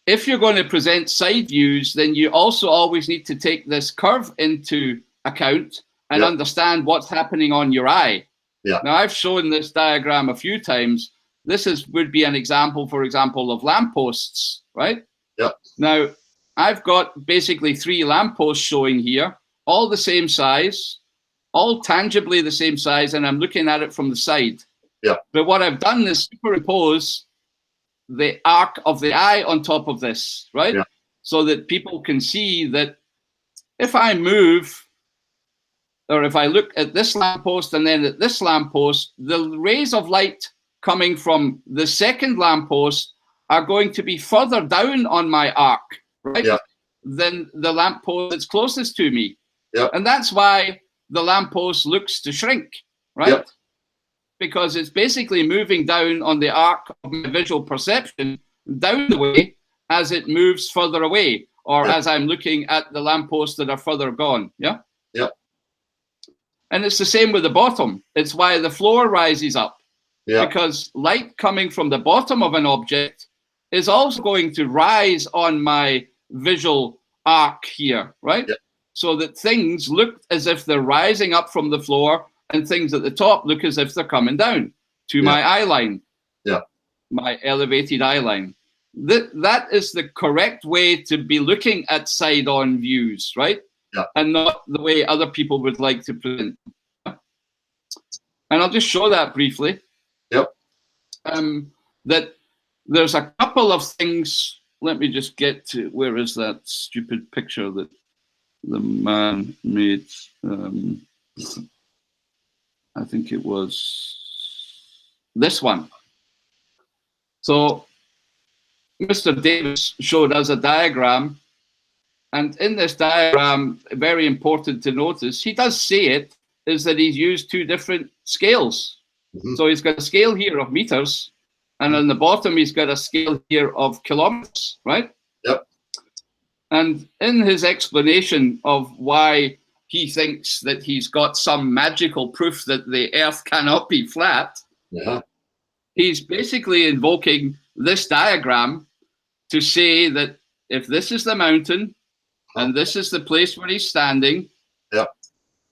if you're going to present side views, then you also always need to take this curve into account and understand what's happening on your eye. Now, I've shown this diagram a few times. This would be an example, for example, of lampposts, right? Now, I've got basically 3 lampposts showing here, all the same size, all tangibly the same size, and I'm looking at it from the side. But what I've done is superimpose the arc of the eye on top of this, right? So that people can see that if I move, or if I look at this lamppost and then at this lamppost, the rays of light coming from the second lamppost are going to be further down on my arc, right? Than the lamppost that's closest to me. And that's why the lamppost looks to shrink, right? Because it's basically moving down on the arc of my visual perception down the way as it moves further away, or as I'm looking at the lampposts that are further gone. And it's the same with the bottom. It's why the floor rises up. Because light coming from the bottom of an object is also going to rise on my visual arc here, right? So that things look as if they're rising up from the floor, and things at the top look as if they're coming down to my eye line, my elevated eye line. That is the correct way to be looking at side-on views, right? And not the way other people would like to present. And I'll just show that briefly. That there's a couple of things. Let me just get to, where is that stupid picture that the man made? I think it was this one. So Mr. Davis showed us a diagram, and in this diagram, very important to notice, he does say it, is that he's used 2 different scales. So he's got a scale here of meters, and on the bottom he's got a scale here of kilometers, right? And in his explanation of why he thinks that he's got some magical proof that the Earth cannot be flat. Yeah. He's basically invoking this diagram to say that if this is the mountain and this is the place where he's standing, yeah,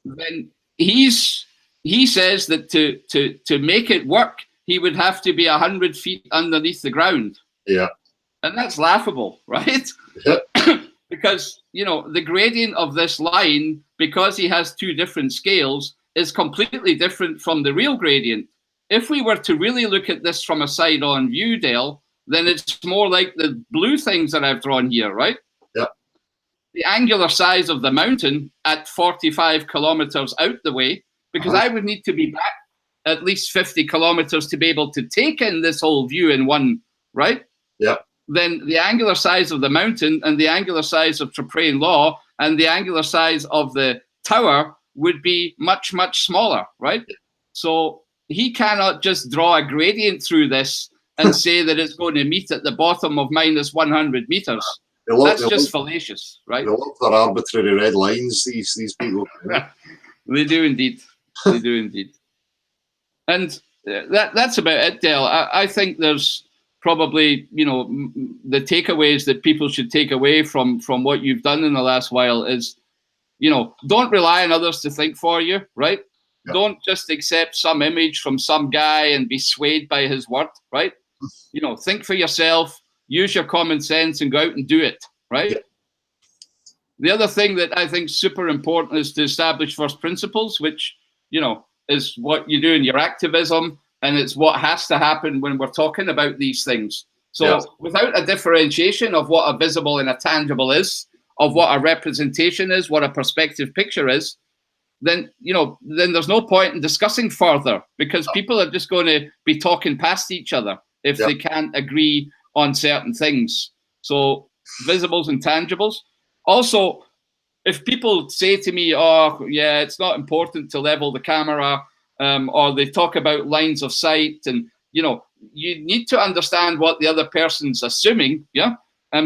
then he says that to make it work, he would have to be 100 feet underneath the ground. Yeah. And that's laughable, right? Yeah. Because, you know, the gradient of this line, because he has two different scales, is completely different from the real gradient. If we were to really look at this from a side-on view, Dale, then it's more like the blue things that I've drawn here, right? Yeah. The angular size of the mountain at 45 kilometers out the way, because I would need to be back at least 50 kilometers to be able to take in this whole view in one, right? Yeah. Then the angular size of the mountain and the angular size of Traprane Law and the angular size of the tower would be much, much smaller, right? So he cannot just draw a gradient through this and say that it's going to meet at the bottom of minus 100 meters. That's just fallacious, right? They love their arbitrary red lines, these people. They do indeed. They do indeed. And that's about it, Dale. I think there's probably, you know, the takeaways that people should take away from what you've done in the last while is, you know, don't rely on others to think for you, right? Yeah. Don't just accept some image from some guy and be swayed by his word, right? You know, think for yourself, use your common sense and go out and do it, right? Yeah. The other thing that I think is super important is to establish first principles, which, you know, is what you do in your activism, and it's what has to happen when we're talking about these things. So without a differentiation of what a visible and a tangible is, of what a representation is, what a perspective picture is, then, you know, then there's no point in discussing further, because people are just going to be talking past each other if they can't agree on certain things. So visibles and tangibles. Also, if people say to me, oh, yeah, it's not important to level the camera, or they talk about lines of sight, and, you know, you need to understand what the other person's assuming,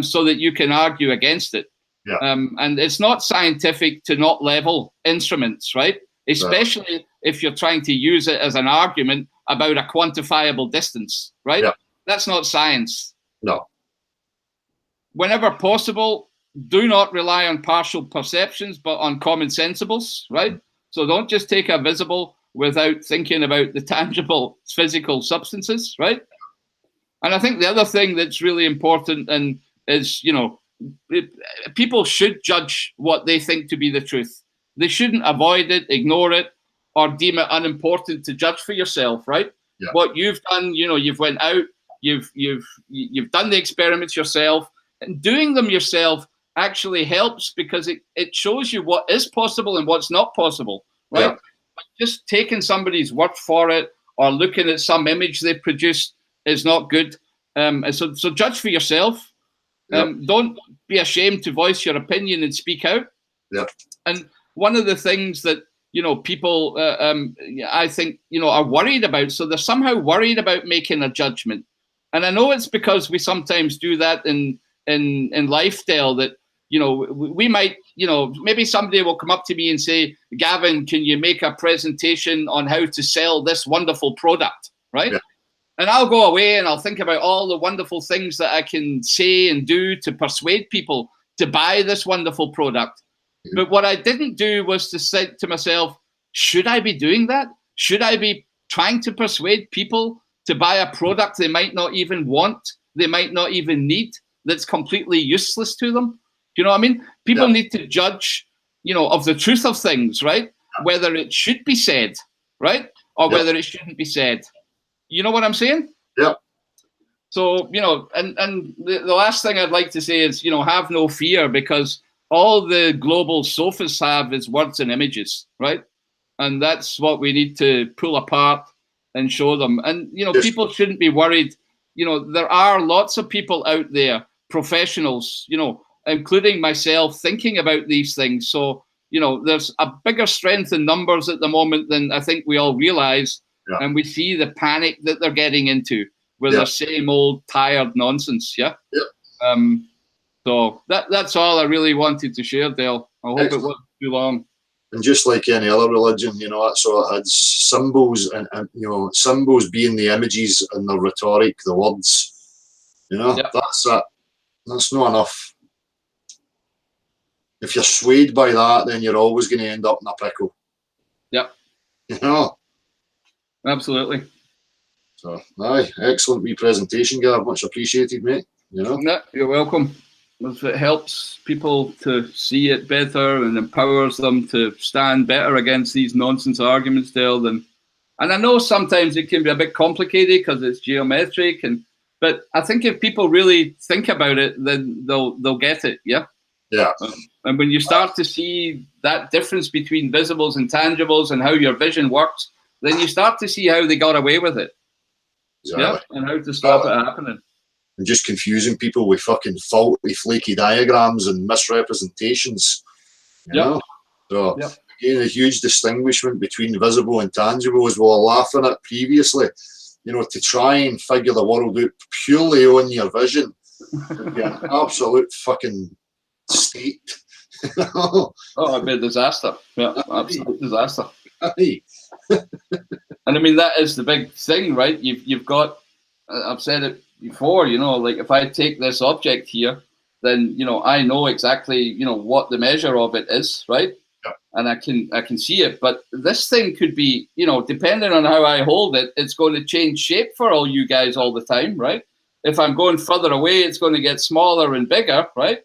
so that you can argue against it. Yeah. And it's not scientific to not level instruments, right? Especially if you're trying to use it as an argument about a quantifiable distance, right? Yeah. That's not science. No. Whenever possible, do not rely on partial perceptions, but on common sensibles, right? So don't just take a visible without thinking about the tangible physical substances, right? And I think the other thing that's really important and is, you know, people should judge what they think to be the truth. They shouldn't avoid it, ignore it, or deem it unimportant to judge for yourself, right? Yeah. What you've done, you know, you've went out, you've done the experiments yourself, and doing them yourself actually helps because it shows you what is possible and what's not possible, right? Yeah. But just taking somebody's word for it or looking at some image they produced is not good. So judge for yourself. Don't be ashamed to voice your opinion and speak out. Yeah. And one of the things that, you know, people, I think, you know, are worried about, so they're somehow worried about making a judgment. And I know it's because we sometimes do that in life, Dale, that, you know, we might, you know, maybe somebody will come up to me and say, Gavin, can you make a presentation on how to sell this wonderful product, right? Yeah. And I'll go away and I'll think about all the wonderful things that I can say and do to persuade people to buy this wonderful product. Mm-hmm. But what I didn't do was to say to myself, should I be doing that? Should I be trying to persuade people to buy a product they might not even want, they might not even need, that's completely useless to them? Do you know what I mean? People need to judge, you know, of the truth of things, right? Whether it should be said, right? Or whether it shouldn't be said. You know what I'm saying? Yeah. So, you know, and the last thing I'd like to say is, you know, have no fear, because all the global sophists have is words and images, right? And that's what we need to pull apart and show them. And, you know, people shouldn't be worried. You know, there are lots of people out there, professionals, you know, including myself, thinking about these things. So, you know, there's a bigger strength in numbers at the moment than I think we all realize. Yeah. And we see the panic that they're getting into with the same old tired nonsense. Yeah. So that's all I really wanted to share, Dale. I hope it wasn't too long. And just like any other religion, you know, that's all it had. Symbols and you know, symbols being the images and the rhetoric, the words. You know, Yep. that's it. That's not enough. If you're swayed by that, then you're always going to end up in a pickle. Yep. You know? Absolutely. So, aye, excellent wee presentation, Gav. Much appreciated, mate. You know? Yeah, you're welcome. If it helps people to see it better and empowers them to stand better against these nonsense arguments, Dale, then, and I know sometimes it can be a bit complicated because it's geometric, but I think if people really think about it, then they'll get it. Yeah. Yeah. And when you start to see that difference between visibles and tangibles and how your vision works, then you start to see how they got away with it. Exactly. Yeah. And how to stop it happening. And just confusing people with fucking faulty, flaky diagrams and misrepresentations. You know? So, again, a huge distinguishment between visible and tangible, as we were laughing at previously. You know, to try and figure the world out purely on your vision would be an absolute fucking state. Oh, it'd be a disaster. Yeah, absolute disaster. Aye. And I mean, that is the big thing, right? You've got, I've said it before, you know, like if I take this object here, then, you know, I know exactly, you know, what the measure of it is, right? Yeah. And I can see it. But this thing could be, you know, depending on how I hold it, it's going to change shape for all you guys all the time, right? If I'm going further away, it's going to get smaller and bigger, right?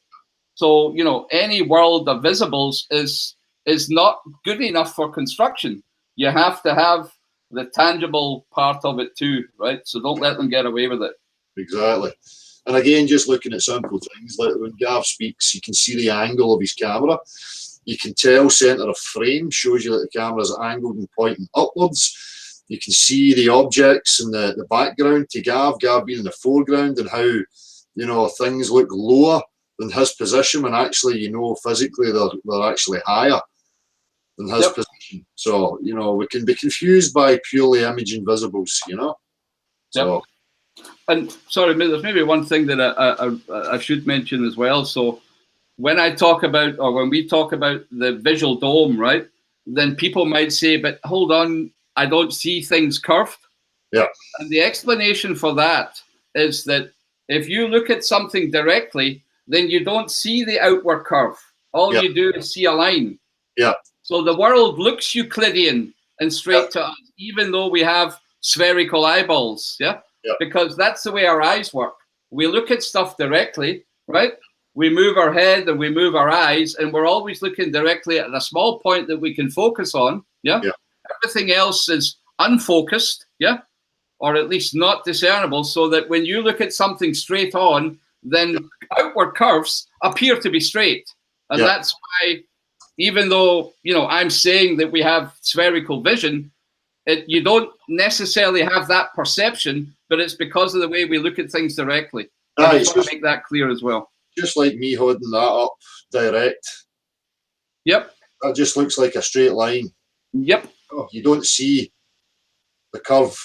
So, you know, any world of visibles is not good enough for construction. You have to have the tangible part of it too, right? So don't let them get away with it. Exactly. And again, just looking at simple things, like when Gav speaks, you can see the angle of his camera. You can tell centre of frame shows you that the camera is angled and pointing upwards. You can see the objects in the background to Gav being in the foreground, and how, you know, things look lower than his position when actually, you know, physically they're actually higher than his position. So, you know, we can be confused by purely imaging visibles, you know? So. And sorry, there's maybe one thing that I should mention as well. So when I talk about, or when we talk about the visual dome, right, then people might say, but hold on, I don't see things curved. Yeah. And the explanation for that is that if you look at something directly, then you don't see the outward curve. All you do is see a line. Yeah. So the world looks Euclidean and straight to us, even though we have spherical eyeballs. Yeah. Because that's the way our eyes work. We look at stuff directly, right? We move our head and we move our eyes, and we're always looking directly at a small point that we can focus on. Yeah. Everything else is unfocused. Yeah. Or at least not discernible, so that when you look at something straight on, then outward curves appear to be straight. And that's why, even though, you know, I'm saying that we have spherical vision, you don't necessarily have that perception, but it's because of the way we look at things directly. I just want to make that clear as well. Just like me holding that up direct. Yep. That just looks like a straight line. Yep. Oh, you don't see the curve.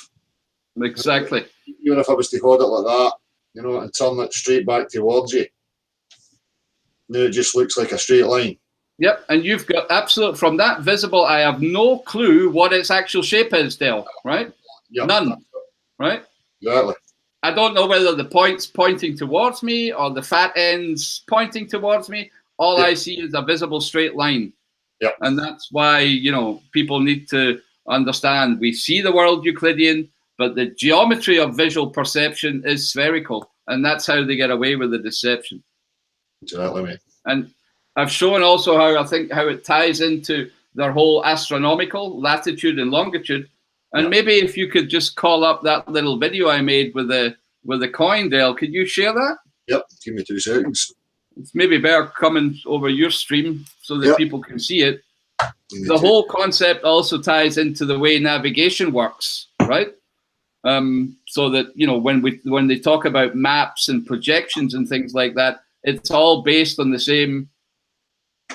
Exactly. Even if I was to hold it like that, you know, and turn it straight back towards you, now it just looks like a straight line. Yep, and you've got absolute, from that visible, I have no clue what its actual shape is, Dale, right? Yep. None, right? Exactly. I don't know whether the point's pointing towards me or the fat end's pointing towards me. All I see is a visible straight line. Yep. And that's why, you know, people need to understand we see the world Euclidean, but the geometry of visual perception is spherical. And that's how they get away with the deception. Exactly, mate. And I've shown also how it ties into their whole astronomical latitude and longitude. And maybe if you could just call up that little video I made with the coin, Dale, could you share that? Yep, give me 2 seconds. It's maybe better coming over your stream so that people can see it. The whole concept also ties into the way navigation works, right? So that, you know, when they talk about maps and projections and things like that, it's all based on the same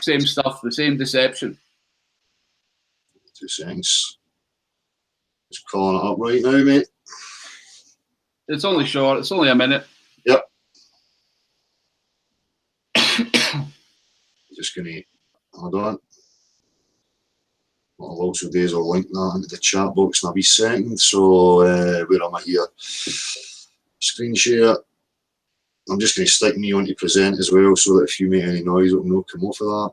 stuff, the same deception. 2 seconds. Just calling it up right now, mate. It's only short. It's only a minute. Yep. Just gonna hold on. What I'll also do is I'll link that into the chat box in a wee second. So where am I here? Screen share. I'm just going to stick me on to present as well, so that if you make any noise, it'll not come off of that.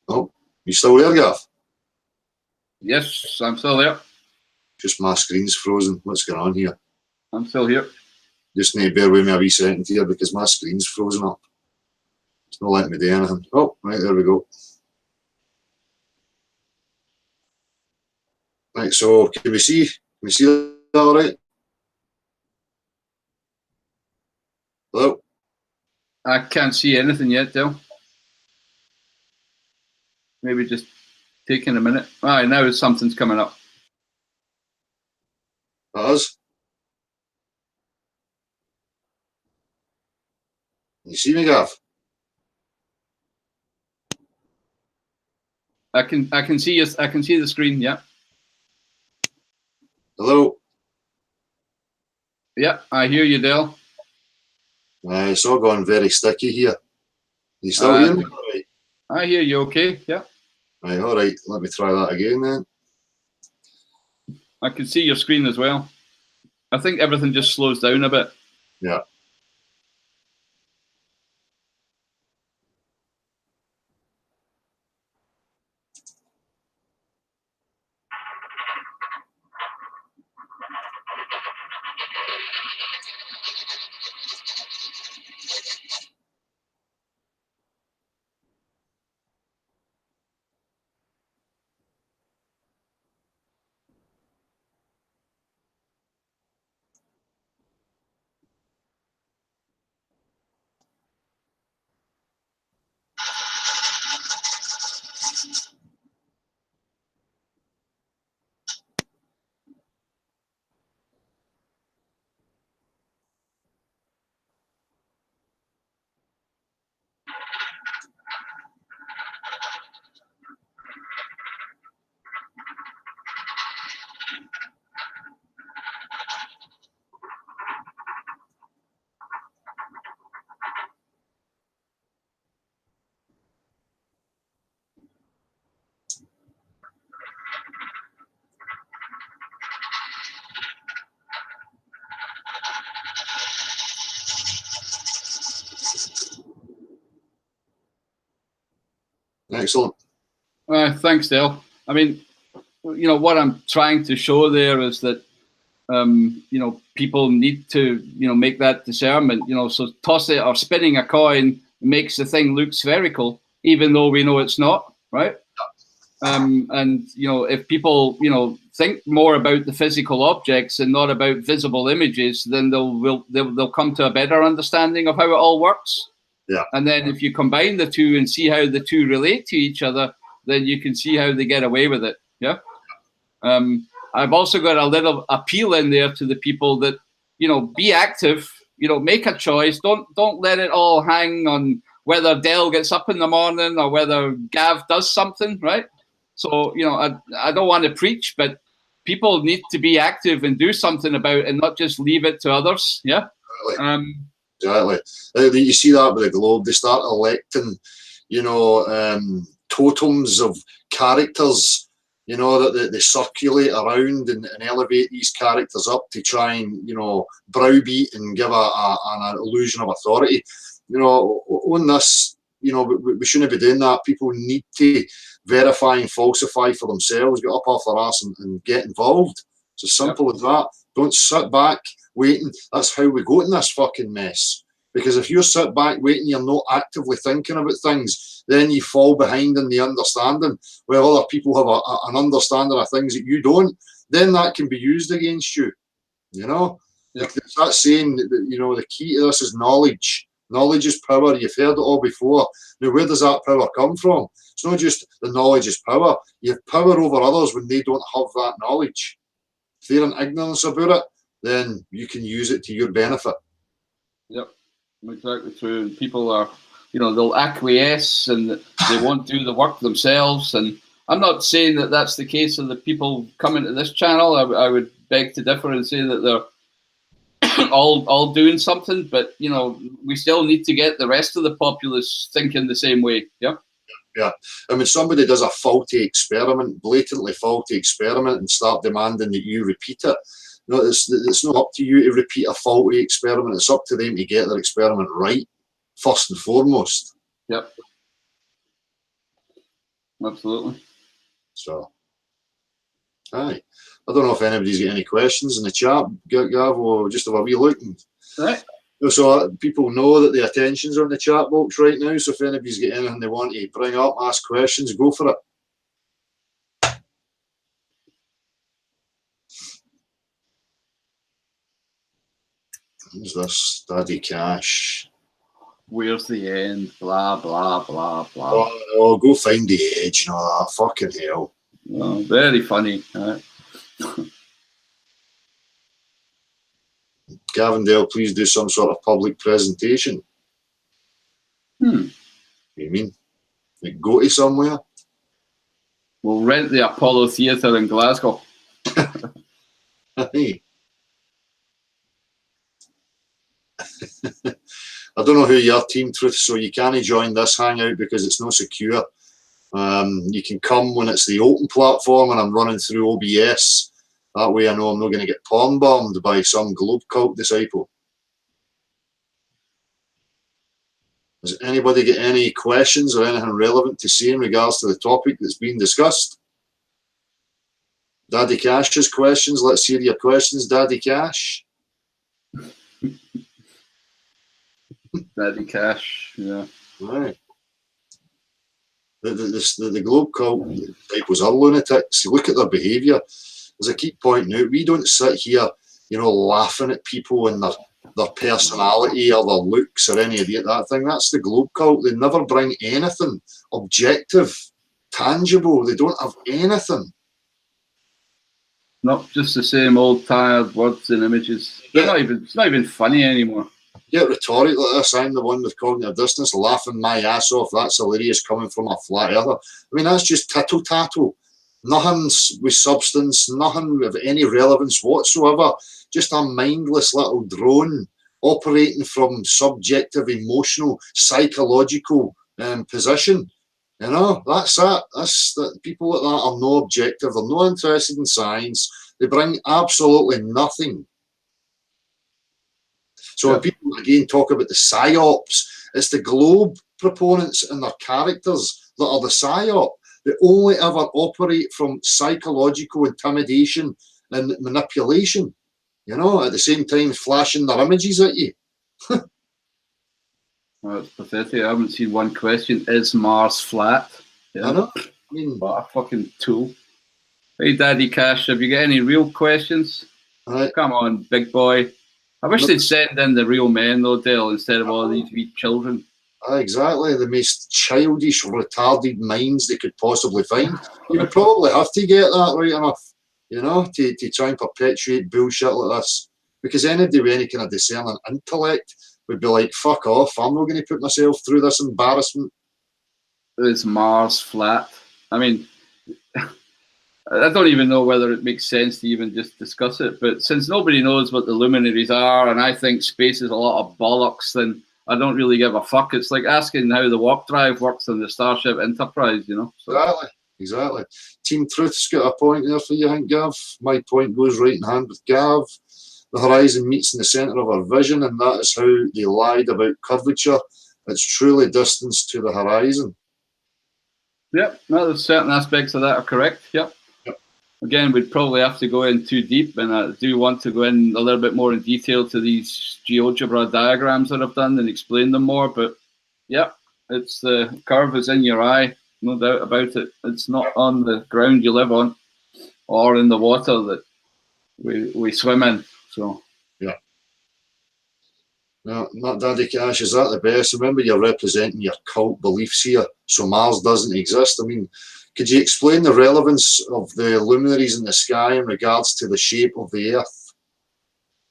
Oh, you still there, Gav? Yes, I'm still there. Just my screen's frozen. What's going on here? I'm still here. Just need to bear with me a wee second here because my screen's frozen up. It's not letting me do anything. Oh, right, there we go. Right, so can we see? Can we see that all right? Hello? I can't see anything yet, Dale. Maybe just taking a minute. All right, now something's coming up. That is? Can you see me, Gav? I can see you. I can see the screen. Yeah. Hello? Yeah, I hear you, Dale. It's all gone very sticky here. You still hear me? Right. I hear you. Okay. Yeah. Right, all right. Let me try that again then. I can see your screen as well. I think everything just slows down a bit. Yeah. Excellent. Thanks, Dale. I mean, you know, what I'm trying to show there is that, you know, people need to, you know, make that discernment, you know, so toss it or spinning a coin makes the thing look spherical, even though we know it's not, right? And, you know, if people, you know, think more about the physical objects and not about visible images, then they'll come to a better understanding of how it all works. Yeah. And then if you combine the two and see how the two relate to each other, then you can see how they get away with it. Yeah. I've also got a little appeal in there to the people that, you know, be active, you know, make a choice. Don't let it all hang on whether Dale gets up in the morning or whether Gav does something, right? So, you know, I don't want to preach, but people need to be active and do something about it and not just leave it to others. Yeah. Exactly. You see that with the Globe. They start electing, you know, totems of characters, you know, that they circulate around and elevate these characters up to try and, you know, browbeat and give an illusion of authority. You know, on this, you know, we shouldn't be doing that. People need to verify and falsify for themselves, get up off their ass and get involved. It's as simple as that. Don't sit back waiting. That's how we go in this fucking mess. Because if you sit back waiting, you're not actively thinking about things, then you fall behind in the understanding. Where other people have an understanding of things that you don't, then that can be used against you. You know? Yeah. It's that saying that, you know, the key to this is knowledge. Knowledge is power. You've heard it all before. Now, where does that power come from? It's not just the knowledge is power. You have power over others when they don't have that knowledge. If they're in ignorance about it, then you can use it to your benefit. Yep, exactly true. People are, you know, they'll acquiesce and they won't do the work themselves. And I'm not saying that that's the case of the people coming to this channel. I would beg to differ and say that they're all doing something. But, you know, we still need to get the rest of the populace thinking the same way. Yeah. Yeah. And when somebody does a faulty experiment, blatantly faulty experiment, and start demanding that you repeat it, no, it's not up to you to repeat a faulty experiment. It's up to them to get their experiment right, first and foremost. Yep. Absolutely. So, aye. I don't know if anybody's got any questions in the chat, Gav, or just have a wee look. Right. So people know that the attention's on the chat box right now. So if anybody's got anything they want to bring up, ask questions, go for it. Who's this? Daddy Cash. Where's the end? Blah, blah, blah, blah. Oh, go find the edge and all that. Fucking hell. Oh, very funny. Right. Gavindale, please do some sort of public presentation. What do you mean? Like go to somewhere? We'll rent the Apollo Theatre in Glasgow. Hey. I don't know who your Team Truth, so you can't join this hangout because it's not secure. You can come when it's the open platform and I'm running through OBS. That way I know I'm not going to get porn bombed by some Globe Cult disciple. Has anybody got any questions or anything relevant to say in regards to the topic that's been discussed? Daddy Cash's questions. Let's hear your questions, Daddy Cash. Daddy Cash, yeah. Right. The Globe Cult disciples are lunatics. Look at their behaviour. As I keep pointing out, we don't sit here, laughing at people and their personality or their looks or any of that thing. That's the Globe Cult. They never bring anything objective, tangible. They don't have anything. Not just the same old tired words and images. It's not even funny anymore. Get rhetoric like this. I'm the one with cognitive dissonance laughing my ass off. That's hilarious coming from a flat earther. I mean, that's just tattle. Nothing with substance, nothing of any relevance whatsoever. Just a mindless little drone operating from subjective, emotional, psychological position. That's it. People like that are no objective. They're not interested in science. They bring absolutely nothing. So when people again talk about the psyops, it's the Globe proponents and their characters that are the psyop. They only ever operate from psychological intimidation and manipulation. At the same time flashing their images at you. That's pathetic. I haven't seen one question. Is Mars flat? Yeah. I know. I mean, what a fucking tool. Hey, Daddy Cash, have you got any real questions? Right. Come on, big boy. I wish they'd send in the real men, though, Dale, instead of all these wee children. Exactly. The most childish, retarded minds they could possibly find. You would probably have to get that right enough, to try and perpetuate bullshit like this. Because anybody with any kind of discerning intellect would be like, fuck off, I'm not going to put myself through this embarrassment. Is Mars flat? I mean, I don't even know whether it makes sense to even just discuss it, but since nobody knows what the luminaries are, and I think space is a lot of bollocks, then I don't really give a fuck. It's like asking how the warp drive works on the Starship Enterprise, So. Exactly. Team Truth's got a point there for you, I think, Gav. My point goes right in hand with Gav. The horizon meets in the centre of our vision, and that is how they lied about curvature. It's truly distance to the horizon. Yep, no, there's certain aspects of that are correct, yep. Again, we'd probably have to go in too deep, and I do want to go in a little bit more in detail to these GeoGebra diagrams that I've done and explain them more. But yeah, it's the curve is in your eye, no doubt about it. It's not on the ground you live on or in the water that we swim in. So yeah. No, not Daddy Cash. Is that the best? Remember, you're representing your cult beliefs here. So Mars doesn't exist. I mean, could you explain the relevance of the luminaries in the sky in regards to the shape of the Earth?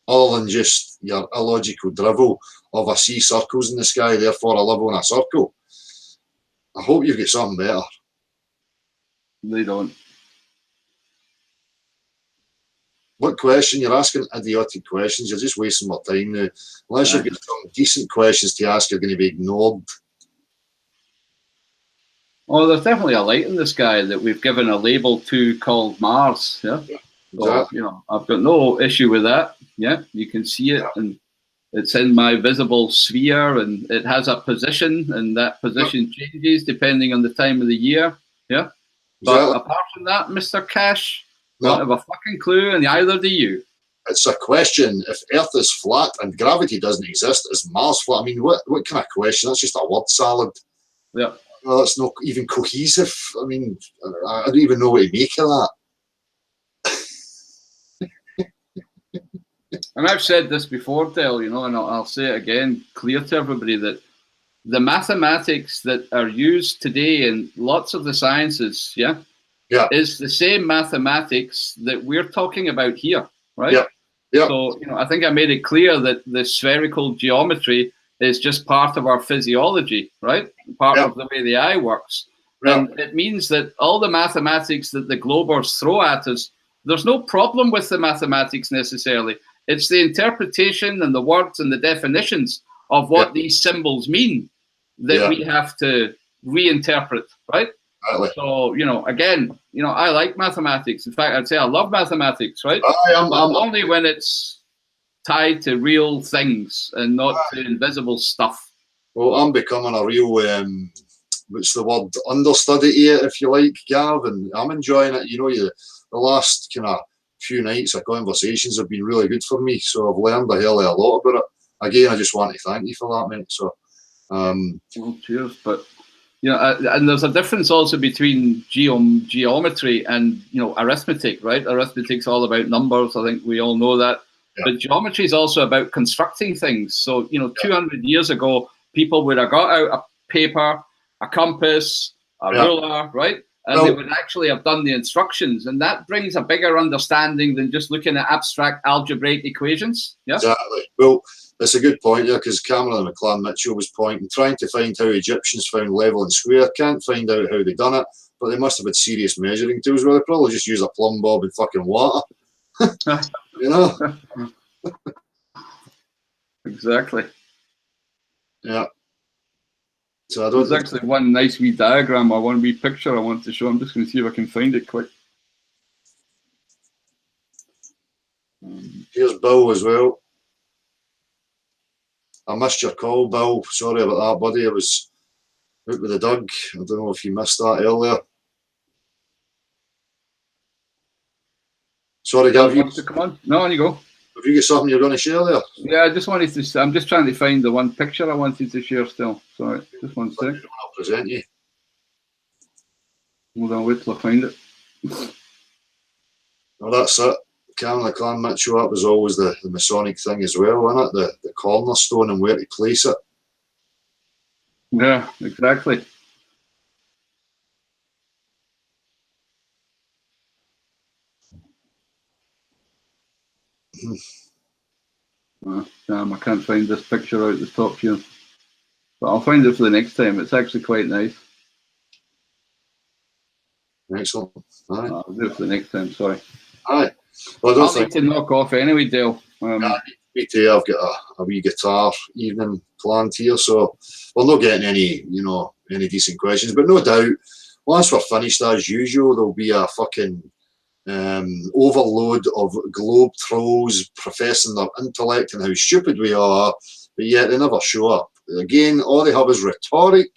Other than just your illogical drivel of I see circles in the sky, therefore I live on a circle. I hope you've got something better. They don't. What question? You're asking idiotic questions. You're just wasting my time now. Unless you've got some decent questions to ask, you're going to be ignored. Oh, there's definitely a light in the sky that we've given a label to called Mars. Yeah. So, you know, I've got no issue with that. Yeah, you can see it, and it's in my visible sphere, and it has a position, and that position changes depending on the time of the year. Yeah. But apart from that, Mr. Cash, don't have a fucking clue, and neither do you. It's a question. If Earth is flat and gravity doesn't exist, is Mars flat? I mean, what kind of question? That's just a word salad. Yeah. Well, that's not even cohesive. I mean, I don't even know what to make of that. And I've said this before, Del, you know, and I'll say it again, clear to everybody, that the mathematics that are used today in lots of the sciences, yeah, is the same mathematics that we're talking about here, right? Yeah. Yeah. So, you know, I think I made it clear that the spherical geometry is just part of our physiology, right? Part of the way the eye works. And it means that all the mathematics that the globers throw at us, there's no problem with the mathematics necessarily. It's the interpretation and the words and the definitions of what these symbols mean that we have to reinterpret, right? Exactly. So, you know, again, you know, I like mathematics. In fact, I'd say I love mathematics, right? I'm only when it's tied to real things and not to invisible stuff. Well, I'm becoming a real, what's the word, understudy here, if you like, Gav, and I'm enjoying it. You know, the last kind of few nights of conversations have been really good for me, so I've learned a hell of a lot about it. Again, I just want to thank you for that, mate. So, well, cheers. But you know, and there's a difference also between geometry and, you know, arithmetic, right? Arithmetic's all about numbers. I think we all know that. But geometry is also about constructing things. So, you know, 200 years ago, people would have got out a paper, a compass, a ruler, right? And they would actually have done the instructions. And that brings a bigger understanding than just looking at abstract algebraic equations. Yeah, exactly. Well, that's a good point there, because Cameron McLaren Mitchell was pointing, trying to find how Egyptians found level and square. Can't find out how they done it, but they must have had serious measuring tools. Well, they probably just use a plumb bob and fucking water. You know? Exactly. Yeah. So I don't. There's actually one nice wee diagram or one wee picture I want to show. I'm just going to see if I can find it quick. Here's Bill as well. I missed your call, Bill. Sorry about that, buddy. I was out with the dog. I don't know if you missed that earlier. Sorry, Gav. Come on. No, on you go. Have you got something you're going to share there? Yeah, I just wanted to. I'm just trying to find the one picture I wanted to share still. Sorry, just one sec. I'll present you. Hold on, wait till I find it. Well, that's it. Cameron McLaren Mitchell, that was always the Masonic thing as well, wasn't it? The cornerstone and where to place it. Yeah, exactly. Damn, I can't find this picture out the top here. But I'll find it for the next time. It's actually quite nice. Excellent. Aye. I'll do it for the next time, sorry. Aye. Well, I'll need to knock off anyway, Dale. Me too. I've got a wee guitar evening planned here, so we're not getting any, you know, any decent questions. But no doubt, once we're finished, as usual, there'll be a fucking overload of globe trolls professing their intellect and how stupid we are, but yet they never show up. Again, all they have is rhetoric.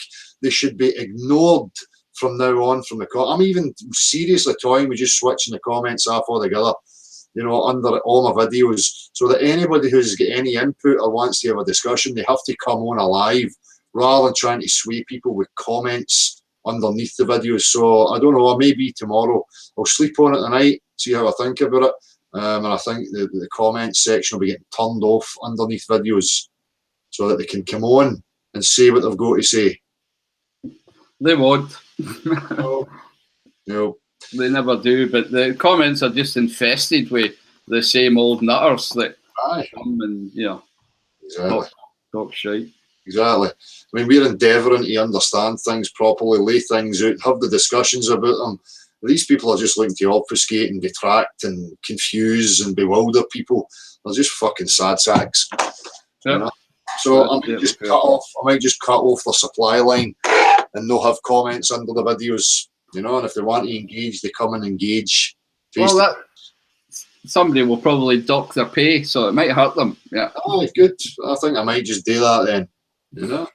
They should be ignored from now on from the I'm even seriously toying with just switching the comments off altogether, you know, under all my videos, so that anybody who's got any input or wants to have a discussion, they have to come on alive rather than trying to sway people with comments underneath the videos. So I don't know, maybe tomorrow I'll sleep on it tonight, see how I think about it, and I think the comments section will be getting turned off underneath videos so that they can come on and say what they've got to say. They won't. No. They never do, but the comments are just infested with the same old nutters that come and, you know, talk shite. Exactly. I mean, we're endeavouring to understand things properly, lay things out, have the discussions about them. These people are just looking to obfuscate and detract and confuse and bewilder people. They're just fucking sad sacks. Yeah. You know? So I might just cut off the supply line and they'll have comments under the videos, you know, and if they want to engage, they come and engage. Well, that somebody will probably dock their pay, so it might hurt them. Yeah. Oh, good. I think I might just do that then. You know.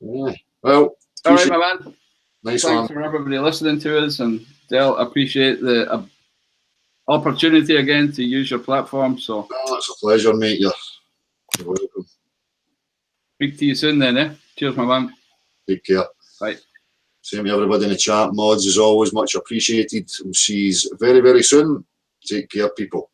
Yeah. Well. All right, my man. Nice Thanks for everybody listening to us, and Del, appreciate the opportunity again to use your platform. So it's a pleasure, mate. You're welcome. Speak to you soon, then. Cheers, my man. Take care. Bye. Same to everybody in the chat. Mods, as always, much appreciated. We'll see you very, very soon. Take care, people.